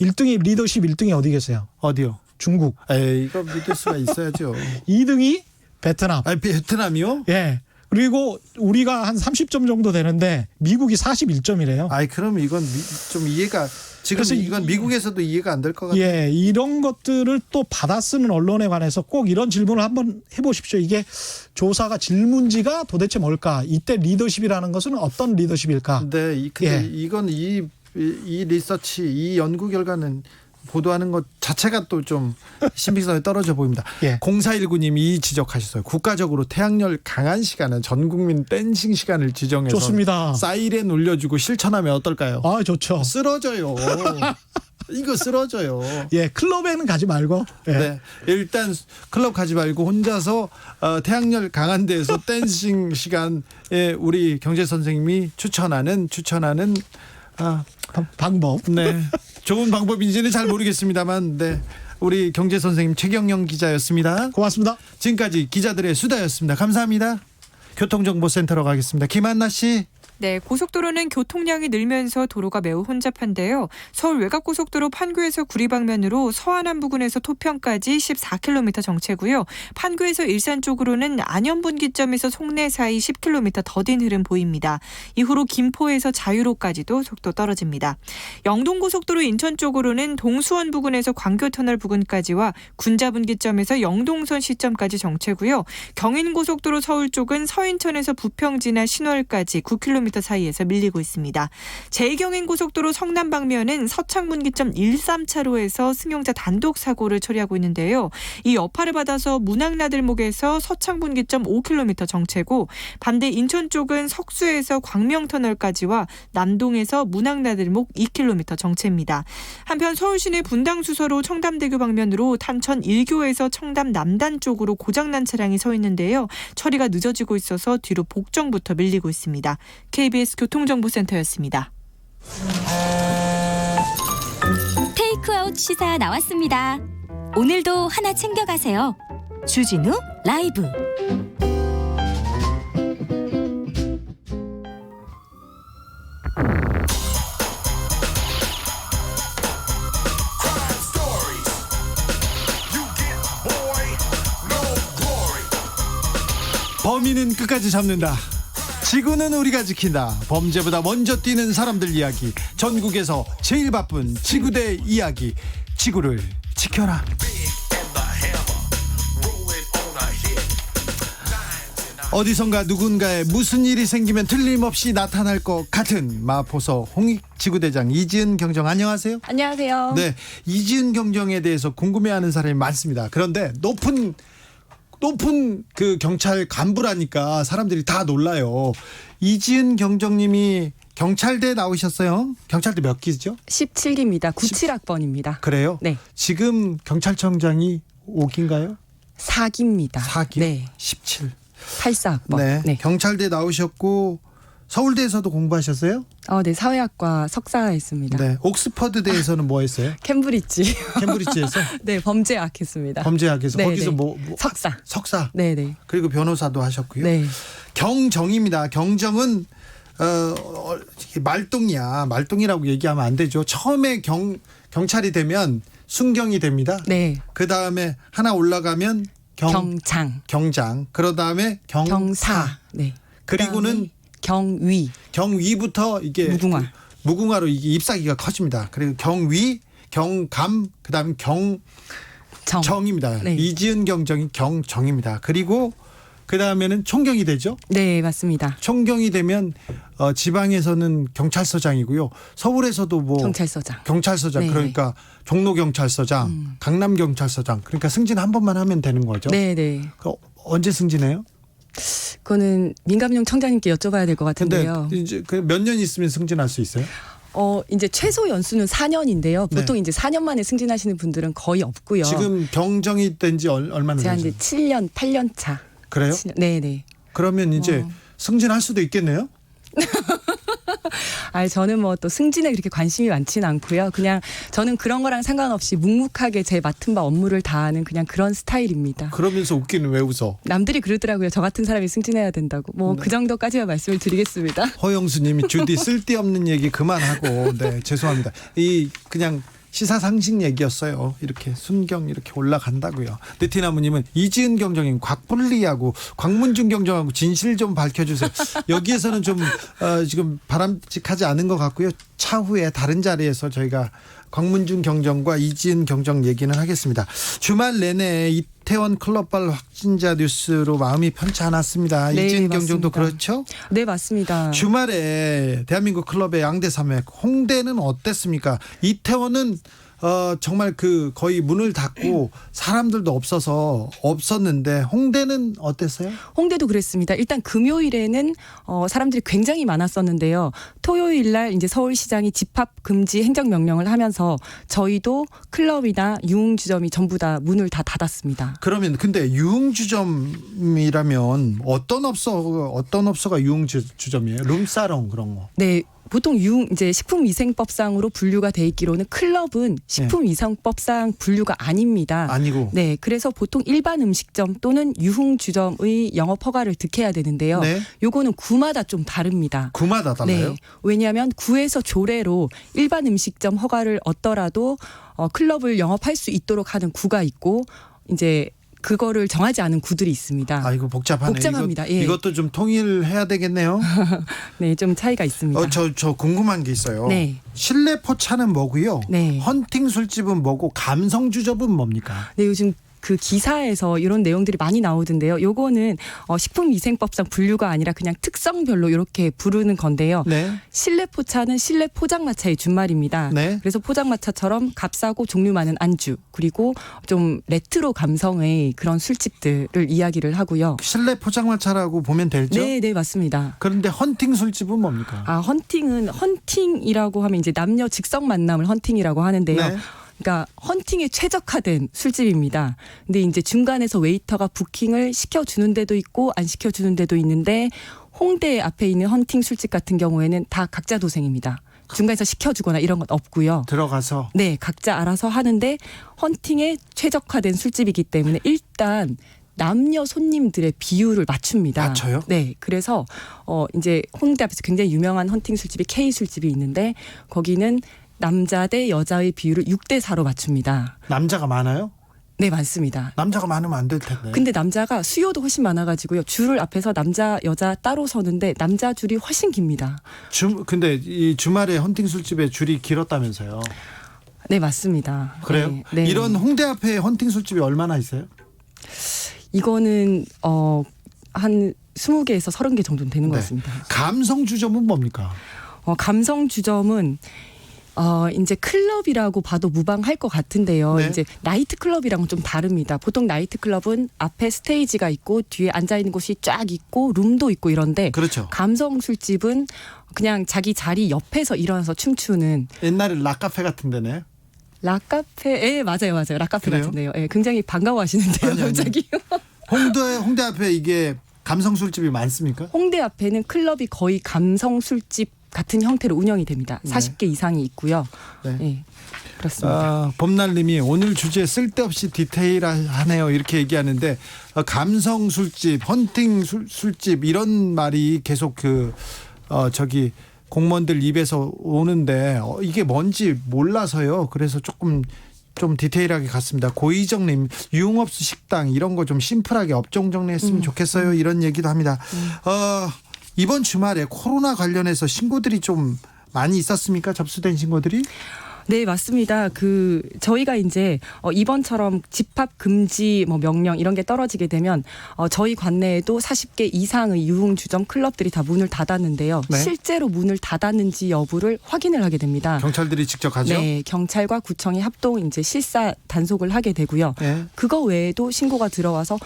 1등이 리더십 1등이 어디 계세요? 어디요? 중국. 에이, 이거 믿을 수가 있어야죠. 2등이 베트남. 아니, 베트남이요? 예. 그리고 우리가 한 30점 정도 되는데 미국이 41점이래요. 아이, 그럼 이건 좀 이해가 지금 그래서 이건 미국에서도 이해가 안 될 것 같아요. 예, 이런 것들을 또 받아쓰는 언론에 관해서 꼭 이런 질문을 한번 해보십시오. 이게 조사가 질문지가 도대체 뭘까? 이때 리더십이라는 것은 어떤 리더십일까? 근데 예. 이건 이 리서치, 이 연구 결과는 보도하는 것 자체가 또 좀 신빙성이 떨어져 보입니다. 예. 0419님이 이 지적하셨어요. 국가적으로 태양열 강한 시간은 전국민 댄싱 시간을 지정해서 좋습니다. 사이렌 울려주고 실천하면 어떨까요? 아, 좋죠. 쓰러져요. 이거 쓰러져요. 예, 클럽에는 가지 말고. 예. 네, 일단 클럽 가지 말고 혼자서 태양열 강한 데에서 댄싱 시간에 우리 경제 선생님이 추천하는 방법. 네, 좋은 방법인지는 잘 모르겠습니다만, 네, 우리 경제 선생님 최경영 기자였습니다. 고맙습니다. 지금까지 기자들의 수다였습니다. 감사합니다. 교통정보센터로 가겠습니다. 김한나 씨. 네, 고속도로는 교통량이 늘면서 도로가 매우 혼잡한데요. 서울 외곽고속도로 판교에서 구리 방면으로 서안암 부근에서 토평까지 14km 정체고요. 판교에서 일산 쪽으로는 안현분기점에서 송내 사이 10km 더딘 흐름 보입니다. 이후로 김포에서 자유로까지도 속도 떨어집니다. 영동고속도로 인천 쪽으로는 동수원 부근에서 광교터널 부근까지와 군자분기점에서 영동선 시점까지 정체고요. 경인고속도로 서울 쪽은 서인천에서 부평 지나 신월까지 9km 사이에서 밀리고 있습니다. 제2경인고속도로 성남 방면은 서창분기점 13차로에서 승용차 단독 사고를 처리하고 있는데요. 이 여파를 받아서 문학나들목에서 서창분기점 5km 정체고 반대 인천 쪽은 석수에서 광명터널까지와 남동에서 문학나들목 2km 정체입니다. 한편 서울시내 분당수서로 청담대교 방면으로 탄천 1교에서 청담 남단 쪽으로 고장난 차량이 서 있는데요. 처리가 늦어지고 있어서 뒤로 복정부터 밀리고 있습니다. KBS 교통정보센터였습니다. 테이크아웃 시사 나왔습니다. 오늘도 하나 챙겨가세요. 주진우 라이브. 범인은 끝까지 잡는다. 지구는 우리가 지킨다. 범죄보다 먼저 뛰는 사람들 이야기. 전국에서 제일 바쁜 지구대 이야기. 지구를 지켜라. 어디선가 누군가에 무슨 일이 생기면 틀림없이 나타날 것 같은 마포서 홍익지구대장 이지은 경정, 안녕하세요. 안녕하세요. 네, 이지은 경정에 대해서 궁금해하는 사람이 많습니다. 그런데 높은 그 경찰 간부라니까 사람들이 다 놀라요. 이지은 경정님이 경찰대 나오셨어요? 경찰대 몇 기죠? 17기입니다. 97학번입니다. 그래요? 네. 지금 경찰청장이 5기인가요? 4기입니다. 4기? 네. 17. 84학번. 네. 네. 경찰대 나오셨고 서울대에서도 공부하셨어요? 네. 사회학과 석사했습니다. 네. 옥스퍼드대에서는 뭐 했어요? 캠브리지. 캠브리지에서 네, 범죄학 했습니다. 범죄학에서 네, 거기서 네. 뭐 석사. 석사. 네, 네. 그리고 변호사도 하셨고요. 네. 경정입니다. 경정은 말똥이야. 말똥이라고 얘기하면 안 되죠. 처음에 경찰이 되면 순경이 됩니다. 네. 그 다음에 하나 올라가면 경장. 그러 다음에 경사. 네. 그리고는 경위. 경위부터 이게 무궁화로 이게 잎사귀가 커집니다. 그리고 경위, 경감, 그다음에 경정입니다. 네. 이지은 경정이 경정입니다. 그리고 그 다음에는 총경이 되죠. 네, 맞습니다. 총경이 되면 지방에서는 경찰서장이고요. 서울에서도 뭐 경찰서장 네. 그러니까 종로경찰서장, 강남경찰서장. 그러니까 승진 한 번만 하면 되는 거죠. 네, 네. 언제 승진해요? 그거는 민감용 청장님께 여쭤봐야 될 것 근데 같은데요. 이제 몇 년 있으면 승진할 수 있어요? 이제 최소 연수는 4년인데요. 네. 보통 이제 4년 만에 승진하시는 분들은 거의 없고요. 지금 경정이 된 지 얼마나 제가 되죠? 이제 7년, 8년 차. 그래요? 네네. 그러면 이제 승진할 수도 있겠네요. 저는 뭐 또 승진에 그렇게 관심이 많지는 않고요. 그냥 저는 그런 거랑 상관없이 묵묵하게 제 맡은 바 업무를 다하는 그냥 그런 스타일입니다. 그러면서 웃기는 왜 웃어? 남들이 그러더라고요. 저 같은 사람이 승진해야 된다고. 뭐 그 정도까지만 말씀을 드리겠습니다. 허영수님이 주디 쓸데없는 얘기 그만하고 네 죄송합니다. 이 그냥 시사상식 얘기였어요. 이렇게 순경 이렇게 올라간다고요. 느티나무님은 이지은 경정님 곽불리하고 곽문중 경정하고 진실 좀 밝혀주세요. 여기에서는 좀 지금 바람직하지 않은 것 같고요. 차후에 다른 자리에서 저희가 곽문중 경정과 이지은 경정 얘기는 하겠습니다. 주말 내내 이태원 클럽발 확진자 뉴스로 마음이 편치 않았습니다. 네, 이지은 맞습니다. 경정도 그렇죠? 네, 맞습니다. 주말에 대한민국 클럽의 양대 산맥 홍대는 어땠습니까? 이태원은 정말 거의 문을 닫고 사람들도 없었는데 홍대는 어땠어요? 홍대도 그랬습니다. 일단 금요일에는 사람들이 굉장히 많았었는데요. 토요일 날 이제 서울시장이 집합 금지 행정명령을 하면서 저희도 클럽이나 유흥주점이 전부 다 문을 다 닫았습니다. 그러면 근데 유흥주점이라면 어떤 업소가 유흥주점이에요? 룸사롱 그런 거. 네. 보통 이제 식품위생법상으로 분류가 돼 있기로는 클럽은 식품위생법상 분류가 아닙니다. 아니고. 네, 그래서 보통 일반 음식점 또는 유흥주점의 영업 허가를 득해야 되는데요. 네. 요거는 구마다 좀 다릅니다. 구마다 달라요? 네, 왜냐하면 구에서 조례로 일반 음식점 허가를 얻더라도 클럽을 영업할 수 있도록 하는 구가 있고 이제 그거를 정하지 않은 구들이 있습니다. 아이고 복잡하네. 복잡합니다. 예. 이것도 좀 통일해야 되겠네요. 네, 좀 차이가 있습니다. 저 궁금한 게 있어요. 네. 실내 포차는 뭐고요? 네. 헌팅 술집은 뭐고 감성 주점은 뭡니까? 네, 요즘 그 기사에서 이런 내용들이 많이 나오던데요. 요거는 식품위생법상 분류가 아니라 그냥 특성별로 이렇게 부르는 건데요. 네. 실내 포차는 실내 포장마차의 준말입니다. 네. 그래서 포장마차처럼 값싸고 종류 많은 안주 그리고 좀 레트로 감성의 그런 술집들을 이야기를 하고요. 실내 포장마차라고 보면 되죠? 네, 네, 맞습니다. 그런데 헌팅 술집은 뭡니까? 헌팅이라고 하면 이제 남녀 직성 만남을 헌팅이라고 하는데요. 네. 그러니까 헌팅에 최적화된 술집입니다. 근데 이제 중간에서 웨이터가 부킹을 시켜주는 데도 있고 안 시켜주는 데도 있는데 홍대 앞에 있는 헌팅 술집 같은 경우에는 다 각자 도생입니다. 중간에서 시켜주거나 이런 건 없고요. 들어가서. 네, 각자 알아서 하는데 헌팅에 최적화된 술집이기 때문에 일단 남녀 손님들의 비율을 맞춥니다. 맞춰요? 네, 그래서 이제 홍대 앞에서 굉장히 유명한 헌팅 술집이 K 술집이 있는데 거기는 남자 대 여자의 비율을 6대 4로 맞춥니다. 남자가 많아요? 네, 많습니다. 남자가 많으면 안 될 텐데. 근데 남자가 수요도 훨씬 많아가지고요. 줄을 앞에서 남자, 여자 따로 서는데 남자 줄이 훨씬 깁니다. 근데 이 주말에 헌팅 술집에 줄이 길었다면서요? 네, 맞습니다. 그래요? 네, 네. 이런 홍대 앞에 헌팅 술집이 얼마나 있어요? 이거는 한 20개에서 30개 정도는 되는 것 네. 같습니다. 감성 주점은 뭡니까? 감성 주점은 이제 클럽이라고 봐도 무방할 것 같은데요. 네. 이제 나이트 클럽이랑은 좀 다릅니다. 보통 나이트 클럽은 앞에 스테이지가 있고 뒤에 앉아 있는 곳이 쫙 있고 룸도 있고 이런데 그렇죠. 감성 술집은 그냥 자기 자리 옆에서 일어나서 춤추는 옛날에 락카페 같은 데네. 락카페, 예, 맞아요. 락카페 그래요? 같은데요. 예, 굉장히 반가워하시는데요, 아니. 갑자기. 홍대 앞에 이게 감성 술집이 많습니까? 홍대 앞에는 클럽이 거의 감성 술집 같은 형태로 운영이 됩니다. 네. 40개 이상이 있고요. 네. 예, 그렇습니다. 봄날님이 오늘 주제 쓸데없이 디테일하네요 이렇게 얘기하는데 감성 술집, 헌팅 술집 이런 말이 계속 공무원들 입에서 오는데 이게 뭔지 몰라서요. 그래서 좀 디테일하게 갔습니다. 고희정님 유흥업소 식당 이런 거 좀 심플하게 업종 정리했으면 좋겠어요. 이런 얘기도 합니다. 이번 주말에 코로나 관련해서 신고들이 좀 많이 있었습니까? 접수된 신고들이? 네, 맞습니다. 저희가 이제 이번처럼 집합 금지 명령 이런 게 떨어지게 되면 저희 관내에도 40개 이상의 유흥주점 클럽들이 다 문을 닫았는데요. 네. 실제로 문을 닫았는지 여부를 확인을 하게 됩니다. 경찰들이 직접 가죠? 네, 경찰과 구청이 합동 이제 실사 단속을 하게 되고요. 네. 그거 외에도 신고가 들어와서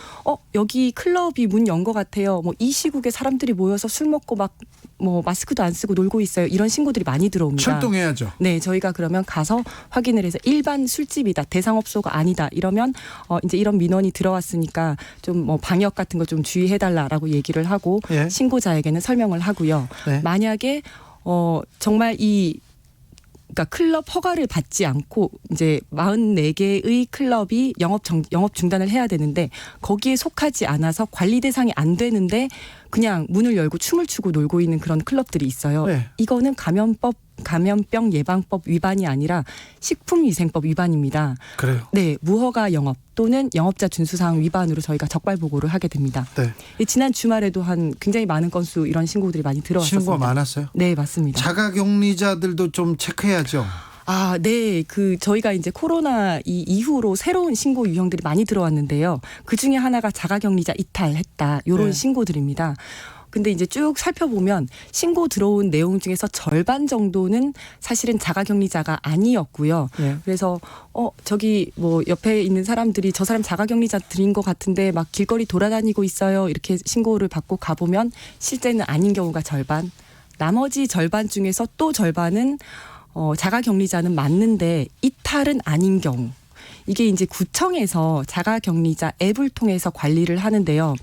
여기 클럽이 문 연 것 같아요. 이 시국에 사람들이 모여서 술 먹고 막 뭐 마스크도 안 쓰고 놀고 있어요. 이런 신고들이 많이 들어옵니다. 출동해야죠. 네, 저희가 그러면 가서 확인을 해서 일반 술집이다, 대상업소가 아니다 이러면 이제 이런 민원이 들어왔으니까 좀 뭐 방역 같은 거 좀 주의해달라라고 얘기를 하고 예. 신고자에게는 설명을 하고요. 네. 만약에 정말 그러니까 클럽 허가를 받지 않고 이제 44개의 클럽이 영업 중단을 해야 되는데 거기에 속하지 않아서 관리 대상이 안 되는데 그냥 문을 열고 춤을 추고 놀고 있는 그런 클럽들이 있어요. 네. 이거는 감염병 예방법 위반이 아니라 식품위생법 위반입니다. 그래요. 네, 무허가 영업 또는 영업자 준수사항 위반으로 저희가 적발 보고를 하게 됩니다. 네. 지난 주말에도 굉장히 많은 건수 이런 신고들이 많이 들어왔습니다. 신고가 많았어요. 네, 맞습니다. 자가격리자들도 좀 체크해야죠. 아, 네. 저희가 이제 코로나 이후로 새로운 신고 유형들이 많이 들어왔는데요. 그 중에 하나가 자가격리자 이탈했다. 요런 네. 신고들입니다. 근데 이제 쭉 살펴보면 신고 들어온 내용 중에서 절반 정도는 사실은 자가격리자가 아니었고요. 네. 그래서 저기 뭐 옆에 있는 사람들이 저 사람 자가격리자들인 것 같은데 막 길거리 돌아다니고 있어요. 이렇게 신고를 받고 가보면 실제는 아닌 경우가 절반. 나머지 절반 중에서 또 절반은 자가격리자는 맞는데 이탈은 아닌 경우. 이게 이제 구청에서 자가격리자 앱을 통해서 관리를 하는데요.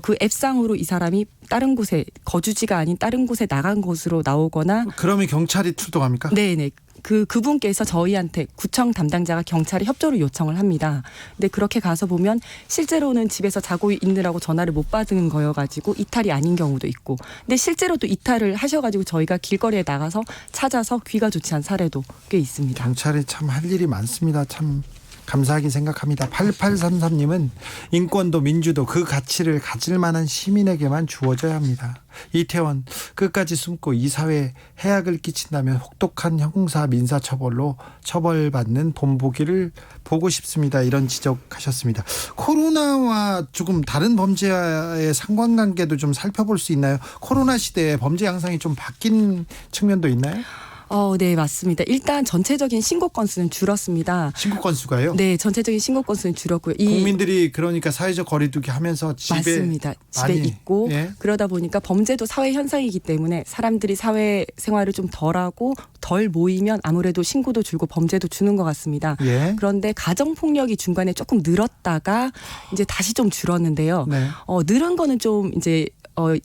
그 앱상으로 이 사람이 다른 곳에 거주지가 아닌 다른 곳에 나간 것으로 나오거나 그러면 경찰이 출동합니까? 네네. 그분께서 저희한테 구청 담당자가 경찰에 협조를 요청을 합니다. 근데 그렇게 가서 보면 실제로는 집에서 자고 있느라고 전화를 못 받은 거여가지고 이탈이 아닌 경우도 있고, 근데 실제로 또 이탈을 하셔가지고 저희가 길거리에 나가서 찾아서 귀가 좋지 않은 사례도 꽤 있습니다. 경찰이 참 할 일이 많습니다. 참 감사하게 생각합니다. 8833님은 인권도 민주도 그 가치를 가질 만한 시민에게만 주어져야 합니다. 이태원 끝까지 숨고 이 사회에 해악을 끼친다면 혹독한 형사 민사 처벌로 처벌받는 본보기를 보고 싶습니다. 이런 지적하셨습니다. 코로나와 조금 다른 범죄와의 상관관계도 좀 살펴볼 수 있나요? 코로나 시대에 범죄 양상이 좀 바뀐 측면도 있나요? 네, 맞습니다. 일단 전체적인 신고 건수는 줄었습니다. 신고 건수가요? 네, 전체적인 신고 건수는 줄었고요. 국민들이 그러니까 사회적 거리두기 하면서 집에 맞습니다. 집에 많이, 있고 예. 그러다 보니까 범죄도 사회 현상이기 때문에 사람들이 사회 생활을 좀 덜하고 덜 모이면 아무래도 신고도 줄고 범죄도 주는 것 같습니다. 예. 그런데 가정폭력이 중간에 조금 늘었다가 이제 다시 좀 줄었는데요. 네. 늘은 거는 좀 이제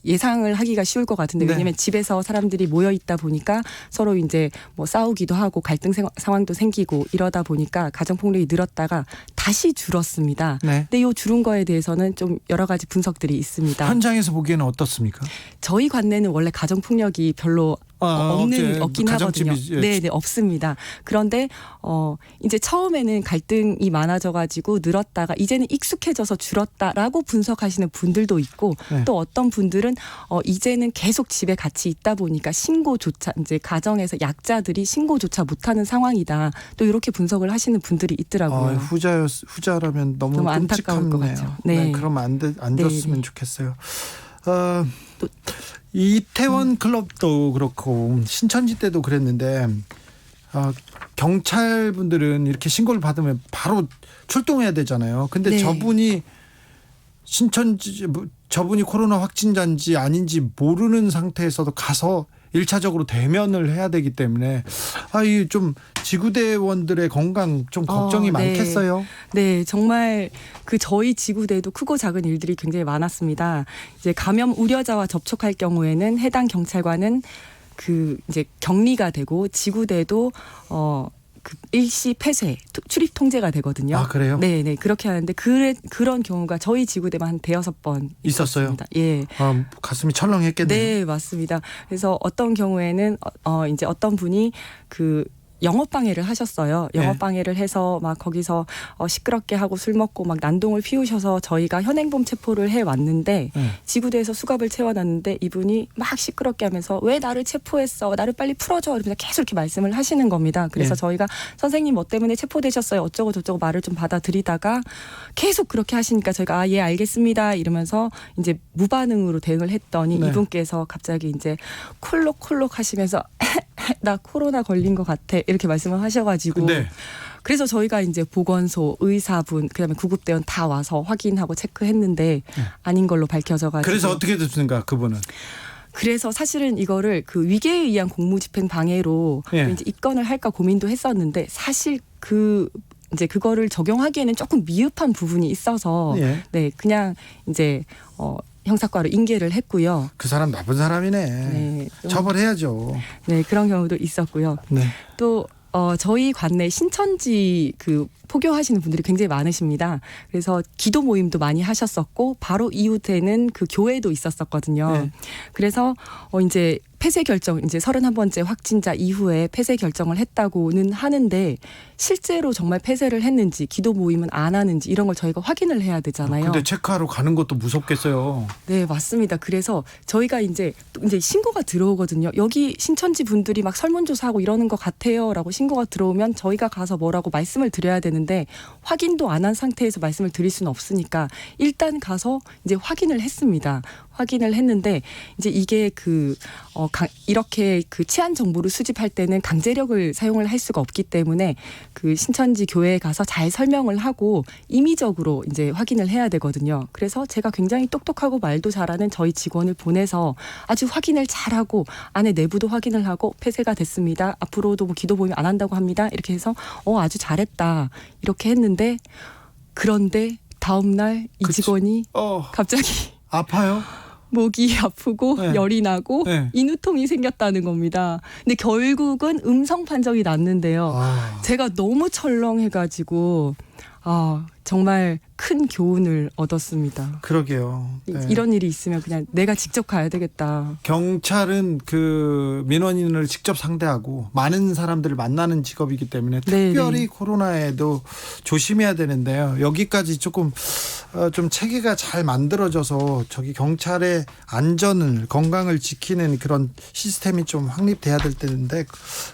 예상을 하기가 쉬울 것 같은데 네. 왜냐하면 집에서 사람들이 모여 있다 보니까 서로 이제 뭐 싸우기도 하고 갈등 상황도 생기고 이러다 보니까 가정폭력이 늘었다가 다시 줄었습니다. 네. 근데 이 줄은 거에 대해서는 좀 여러 가지 분석들이 있습니다. 현장에서 보기에는 어떻습니까? 저희 관내는 원래 가정폭력이 별로 없긴 하거든요. 네, 없습니다. 그런데 이제 처음에는 갈등이 많아져가지고 늘었다가 이제는 익숙해져서 줄었다라고 분석하시는 분들도 있고 네. 또 어떤 분들은 이제는 계속 집에 같이 있다 보니까 신고조차 이제 가정에서 약자들이 신고조차 못하는 상황이다. 또 이렇게 분석을 하시는 분들이 있더라고요. 후자라면 너무 안타까울 것 끔찍하네요. 같죠. 네. 그러면 안 네, 줬으면 네. 좋겠어요. 이태원 클럽도 그렇고 신천지 때도 그랬는데 경찰분들은 이렇게 신고를 받으면 바로 출동해야 되잖아요. 근데 네. 저분이 코로나 확진자인지 아닌지 모르는 상태에서도 가서 1차적으로 대면을 해야 되기 때문에 이 좀 지구대원들의 건강 좀 걱정이 네. 많겠어요. 네, 정말 저희 지구대도 크고 작은 일들이 굉장히 많았습니다. 이제 감염 우려자와 접촉할 경우에는 해당 경찰관은 이제 격리가 되고 지구대도 일시 폐쇄 출입 통제가 되거든요. 아, 그래요? 네, 그렇게 하는데 그런 경우가 저희 지구대만 한 대여섯 번 있었어요? 있었습니다. 예. 가슴이 철렁했겠네요. 네, 맞습니다. 그래서 어떤 경우에는 이제 어떤 분이 영업방해를 하셨어요. 네. 영업방해를 해서 막 거기서 시끄럽게 하고 술 먹고 막 난동을 피우셔서 저희가 현행범 체포를 해왔는데 지구대에서 수갑을 채워놨는데 이분이 막 시끄럽게 하면서 왜 나를 체포했어? 나를 빨리 풀어줘. 이러면서 계속 이렇게 말씀을 하시는 겁니다. 그래서 네. 저희가 선생님 뭐 때문에 체포되셨어요? 어쩌고 저쩌고 말을 좀 받아들이다가 계속 그렇게 하시니까 저희가 예 알겠습니다 이러면서 이제 무반응으로 대응을 했더니 네. 이분께서 갑자기 이제 콜록콜록 하시면서 나 코로나 걸린 것 같아 이렇게 말씀을 하셔가지고 네. 그래서 저희가 이제 보건소 의사분 그다음에 구급대원 다 와서 확인하고 체크했는데 아닌 걸로 밝혀져가지고 그래서 어떻게 됐습니까, 그분은? 그래서 사실은 이거를 그 위계에 의한 공무집행 방해로 예. 이제 입건을 할까 고민도 했었는데 사실 이제 그거를 적용하기에는 조금 미흡한 부분이 있어서 예. 네 그냥 이제 형사과로 인계를 했고요. 그 사람 나쁜 사람이네. 네, 좀, 처벌해야죠. 네 그런 경우도 있었고요. 네. 또 저희 관내 신천지 그 포교하시는 분들이 굉장히 많으십니다. 그래서 기도 모임도 많이 하셨었고 바로 이웃에는 그 교회도 있었었거든요. 네. 그래서 이제 폐쇄 결정 이제 31번째 확진자 이후에 폐쇄 결정을 했다고는 하는데 실제로 정말 폐쇄를 했는지 기도 모임은 안 하는지 이런 걸 저희가 확인을 해야 되잖아요. 근데 체크하러 가는 것도 무섭겠어요. 네, 맞습니다. 그래서 저희가 이제 신고가 들어오거든요. 여기 신천지 분들이 막 설문조사하고 이러는 것 같아요라고 신고가 들어오면 저희가 가서 뭐라고 말씀을 드려야 되는데 확인도 안 한 상태에서 말씀을 드릴 수는 없으니까 일단 가서 이제 확인을 했습니다. 확인을 했는데 이제 이게 이렇게 그 치안 정보를 수집할 때는 강제력을 사용을 할 수가 없기 때문에 그 신천지 교회에 가서 잘 설명을 하고 임의적으로 이제 확인을 해야 되거든요. 그래서 제가 굉장히 똑똑하고 말도 잘하는 저희 직원을 보내서 아주 확인을 잘하고 안에 내부도 확인을 하고 폐쇄가 됐습니다. 앞으로도 뭐 기도 모임 안 한다고 합니다. 이렇게 해서 아주 잘했다 이렇게 했는데 그런데 다음 날 이 직원이 갑자기 아파요? 목이 아프고 네. 열이 나고 네. 인후통이 생겼다는 겁니다. 근데 결국은 음성 판정이 났는데요. 제가 너무 철렁해가지고 정말 큰 교훈을 얻었습니다. 그러게요. 네. 이런 일이 있으면 그냥 내가 직접 가야 되겠다. 경찰은 그 민원인을 직접 상대하고 많은 사람들을 만나는 직업이기 때문에 특별히 네네. 코로나에도 조심해야 되는데요. 여기까지 조금 좀 체계가 잘 만들어져서 저기 경찰의 안전을 건강을 지키는 그런 시스템이 좀 확립돼야 될 텐데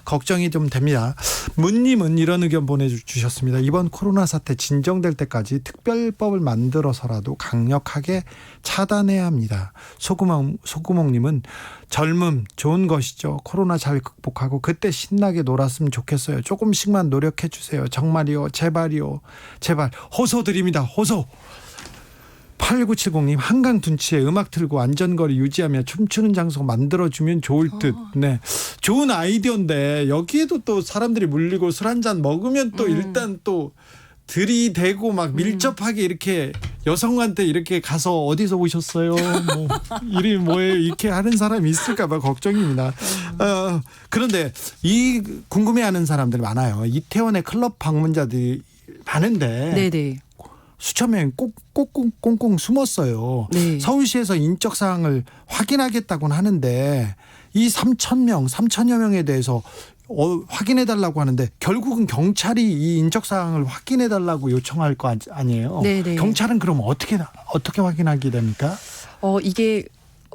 걱정이 좀 됩니다. 문님은 이런 의견 보내주셨습니다. 이번 코로나 사태 진정될 때까지 특별법을 만들어서라도 강력하게 차단해야 합니다. 소구멍님은 젊음 좋은 것이죠. 코로나 잘 극복하고 그때 신나게 놀았으면 좋겠어요. 조금씩만 노력해 주세요. 정말이요. 제발이요. 제발. 호소드립니다. 호소. 8970님 한강 둔치에 음악 틀고 안전거리 유지하며 춤추는 장소 만들어주면 좋을 듯. 네, 좋은 아이디어인데 여기에도 또 사람들이 물리고 술 한잔 먹으면 또 일단 또 들이대고 막 밀접하게 이렇게 여성한테 이렇게 가서 어디서 오셨어요? 뭐 이름이 뭐예요? 이렇게 하는 사람이 있을까봐 걱정입니다. 그런데 이 궁금해하는 사람들이 많아요. 이태원의 클럽 방문자들이 많은데. 네네. 수천 명이 꽁꽁 숨었어요. 네. 서울시에서 인적 사항을 확인하겠다고는 하는데 이 3천여 명에 대해서 확인해달라고 하는데 결국은 경찰이 이 인적 사항을 확인해달라고 요청할 거 아니에요? 네네. 경찰은 그럼 어떻게 확인하게 됩니까? 이게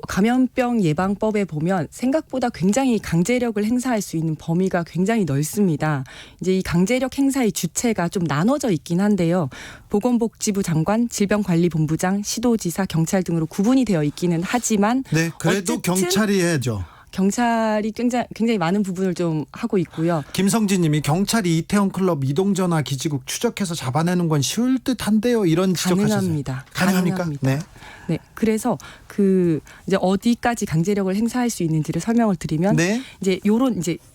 감염병 예방법에 보면 생각보다 굉장히 강제력을 행사할 수 있는 범위가 굉장히 넓습니다. 이제 이 강제력 행사의 주체가 좀 나눠져 있긴 한데요. 보건복지부 장관, 질병관리본부장, 시도지사, 경찰 등으로 구분이 되어 있기는 하지만 네, 그래도 어쨌든 경찰이 해야죠. 경찰이 굉장히 많은 부분을 좀 하고 있고요. 김성진 님이 경찰이 이태원 클럽 이동전화 기지국 추적해서 잡아내는 건 쉬울 듯한데요. 이런 지적하셨어요. 가능합니다. 가능합니까? 가능합니다. 네. 네, 그래서 이제 어디까지 강제력을 행사할 수 있는지를 설명을 드리면 네. 이제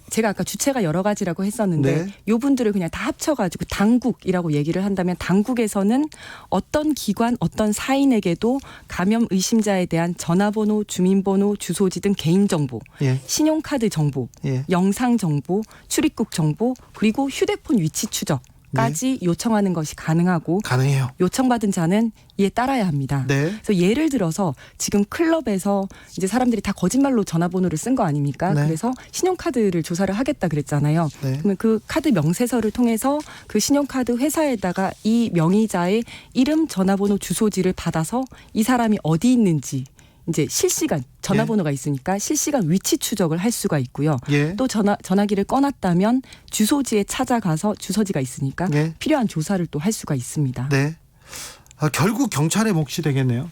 제가 아까 주체가 여러 가지라고 했었는데 네. 요 분들을 그냥 다 합쳐가지고 당국이라고 얘기를 한다면 당국에서는 어떤 기관, 어떤 사인에게도 감염 의심자에 대한 전화번호, 주민번호, 주소지 등 개인정보, 예. 신용카드 정보, 예. 영상 정보, 출입국 정보, 그리고 휴대폰 위치 추적까지 요청하는 것이 가능하고 가능해요. 요청받은 자는 이에 따라야 합니다. 네. 그래서 예를 들어서 지금 클럽에서 이제 사람들이 다 거짓말로 전화번호를 쓴 거 아닙니까? 네. 그래서 신용카드를 조사를 하겠다 그랬잖아요. 네. 그러면 그 카드 명세서를 통해서 그 신용카드 회사에다가 이 명의자의 이름, 전화번호, 주소지를 받아서 이 사람이 어디 있는지 이제 실시간 전화번호가 있으니까 실시간 위치 추적을 할 수가 있고요. 예. 또 전화기를 꺼놨다면 주소지에 찾아가서 주소지가 있으니까 예. 필요한 조사를 또 할 수가 있습니다. 네. 결국 경찰의 몫이 되겠네요.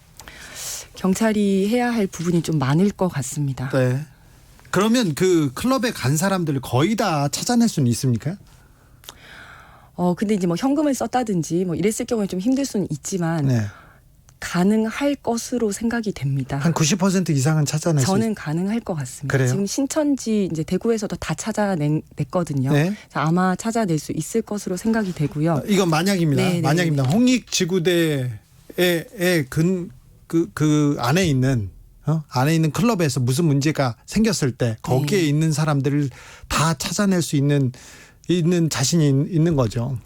경찰이 해야 할 부분이 좀 많을 것 같습니다. 네. 그러면 그 클럽에 간 사람들을 거의 다 찾아낼 수는 있습니까? 근데 이제 뭐 현금을 썼다든지 뭐 이랬을 경우에 좀 힘들 수는 있지만 네. 가능할 것으로 생각이 됩니다. 한 90% 이상은 찾아낼 수 저는 가능할 것 같습니다. 그래요? 지금 신천지 이제 대구에서도 다 찾아냈거든요. 네. 아마 찾아낼 수 있을 것으로 생각이 되고요. 이건 만약입니다. 네, 네, 만약입니다. 홍익지구대의 그 안에 있는 안에 있는 클럽에서 무슨 문제가 생겼을 때 거기에 네. 있는 사람들을 다 찾아낼 수 있는 자신이 있는 거죠.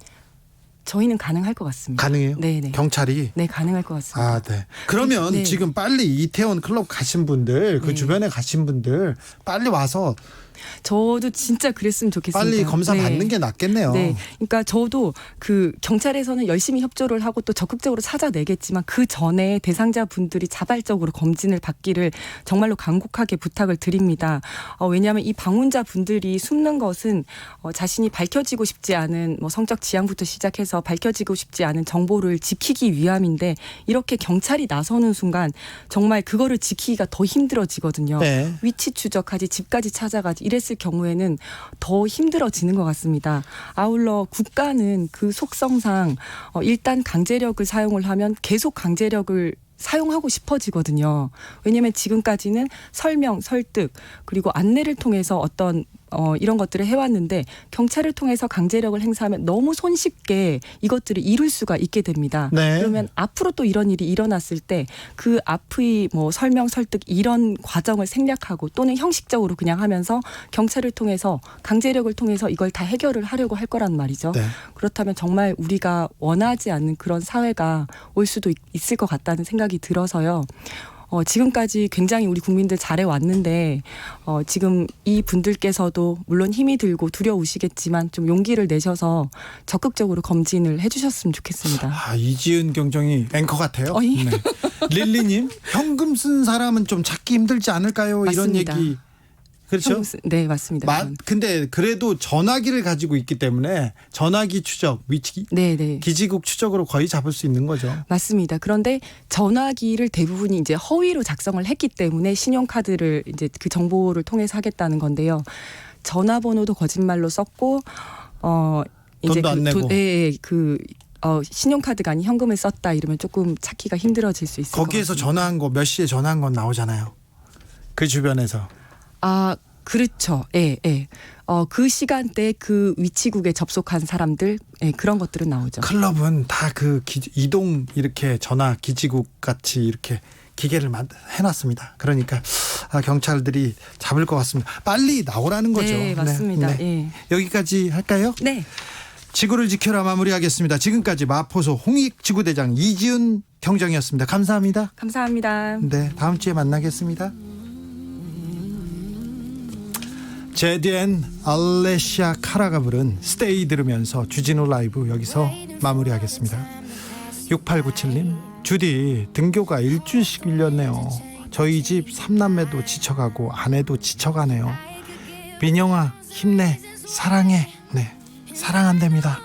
저희는 가능할 것 같습니다. 가능해요? 네네. 경찰이? 네, 가능할 것 같습니다. 아, 네. 그러면 네. 지금 빨리 이태원 클럽 가신 분들, 그 네. 주변에 가신 분들 빨리 와서 저도 진짜 그랬으면 좋겠습니다. 빨리 검사 네. 받는 게 낫겠네요. 네, 그러니까 저도 그 경찰에서는 열심히 협조를 하고 또 적극적으로 찾아내겠지만 그 전에 대상자 분들이 자발적으로 검진을 받기를 정말로 간곡하게 부탁을 드립니다. 왜냐하면 이 방문자 분들이 숨는 것은 자신이 밝혀지고 싶지 않은 뭐 성적 지향부터 시작해서 밝혀지고 싶지 않은 정보를 지키기 위함인데 이렇게 경찰이 나서는 순간 정말 그거를 지키기가 더 힘들어지거든요. 네. 위치 추적하지 집까지 찾아가지 이랬을 경우에는 더 힘들어지는 것 같습니다. 아울러 국가는 그 속성상 일단 강제력을 사용을 하면 계속 강제력을 사용하고 싶어지거든요. 왜냐하면 지금까지는 설명, 설득 그리고 안내를 통해서 어떤 이런 것들을 해왔는데 경찰을 통해서 강제력을 행사하면 너무 손쉽게 이것들을 이룰 수가 있게 됩니다. 네. 그러면 앞으로 또 이런 일이 일어났을 때 그 앞의 뭐 설명, 설득 이런 과정을 생략하고 또는 형식적으로 그냥 하면서 경찰을 통해서 강제력을 통해서 이걸 다 해결을 하려고 할 거란 말이죠. 네. 그렇다면 정말 우리가 원하지 않는 그런 사회가 올 수도 있을 것 같다는 생각이 들어서요. 지금까지 굉장히 우리 국민들 잘해왔는데 지금 이 분들께서도 물론 힘이 들고 두려우시겠지만 좀 용기를 내셔서 적극적으로 검진을 해주셨으면 좋겠습니다. 아, 이지은 경정이 앵커 같아요. 예. 네. 릴리님, 현금 쓴 사람은 좀 찾기 힘들지 않을까요? 맞습니다. 이런 얘기. 그렇죠? 네, 맞습니다. 근데 그래도 전화기를 가지고 있기 때문에 전화기 추적, 위치, 네. 기지국 추적으로 거의 잡을 수 있는 거죠. 맞습니다. 그런데 전화기를 대부분이 이제 허위로 작성을 했기 때문에 신용카드를 이제 그 정보를 통해서 하겠다는 건데요. 전화번호도 거짓말로 썼고, 이제 돈도 안 내고. 신용카드가 아닌 현금을 썼다 이러면 조금 찾기가 힘들어질 수 있을 것 같습니다. 거기에서 전화한 거 몇 시에 전화한 건 나오잖아요. 그 주변에서. 아, 그렇죠. 예. 그 시간대 그 위치국에 접속한 사람들, 그런 것들은 나오죠. 클럽은 다 그 이동 이렇게 전화 기지국 같이 이렇게 기계를 해놨습니다. 그러니까 경찰들이 잡을 것 같습니다. 빨리 나오라는 거죠. 네, 맞습니다. 예. 여기까지 할까요? 네. 지구를 지켜라 마무리하겠습니다. 지금까지 마포소 홍익지구대장 이지은 경정이었습니다. 감사합니다. 감사합니다. 네, 다음 주에 만나겠습니다. 제디 앤 알레시아 카라가 부른 스테이 들으면서 주진우 라이브 여기서 마무리하겠습니다. 6897님, 주디 등교가 일주일씩 밀렸네요. 저희 집 3남매도 지쳐가고 아내도 지쳐가네요. 민영아 힘내, 사랑해. 네, 사랑한답니다.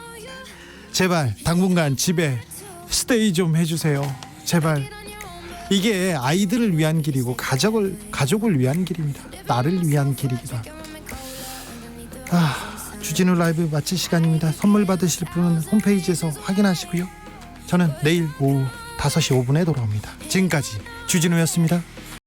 제발 당분간 집에 스테이 좀 해주세요. 제발. 이게 아이들을 위한 길이고 가족을 위한 길입니다. 나를 위한 길이기도 합니다. 주진우 라이브 마칠 시간입니다. 선물 받으실 분은 홈페이지에서 확인하시고요. 저는 내일 오후 5시 5분에 돌아옵니다. 지금까지 주진우였습니다.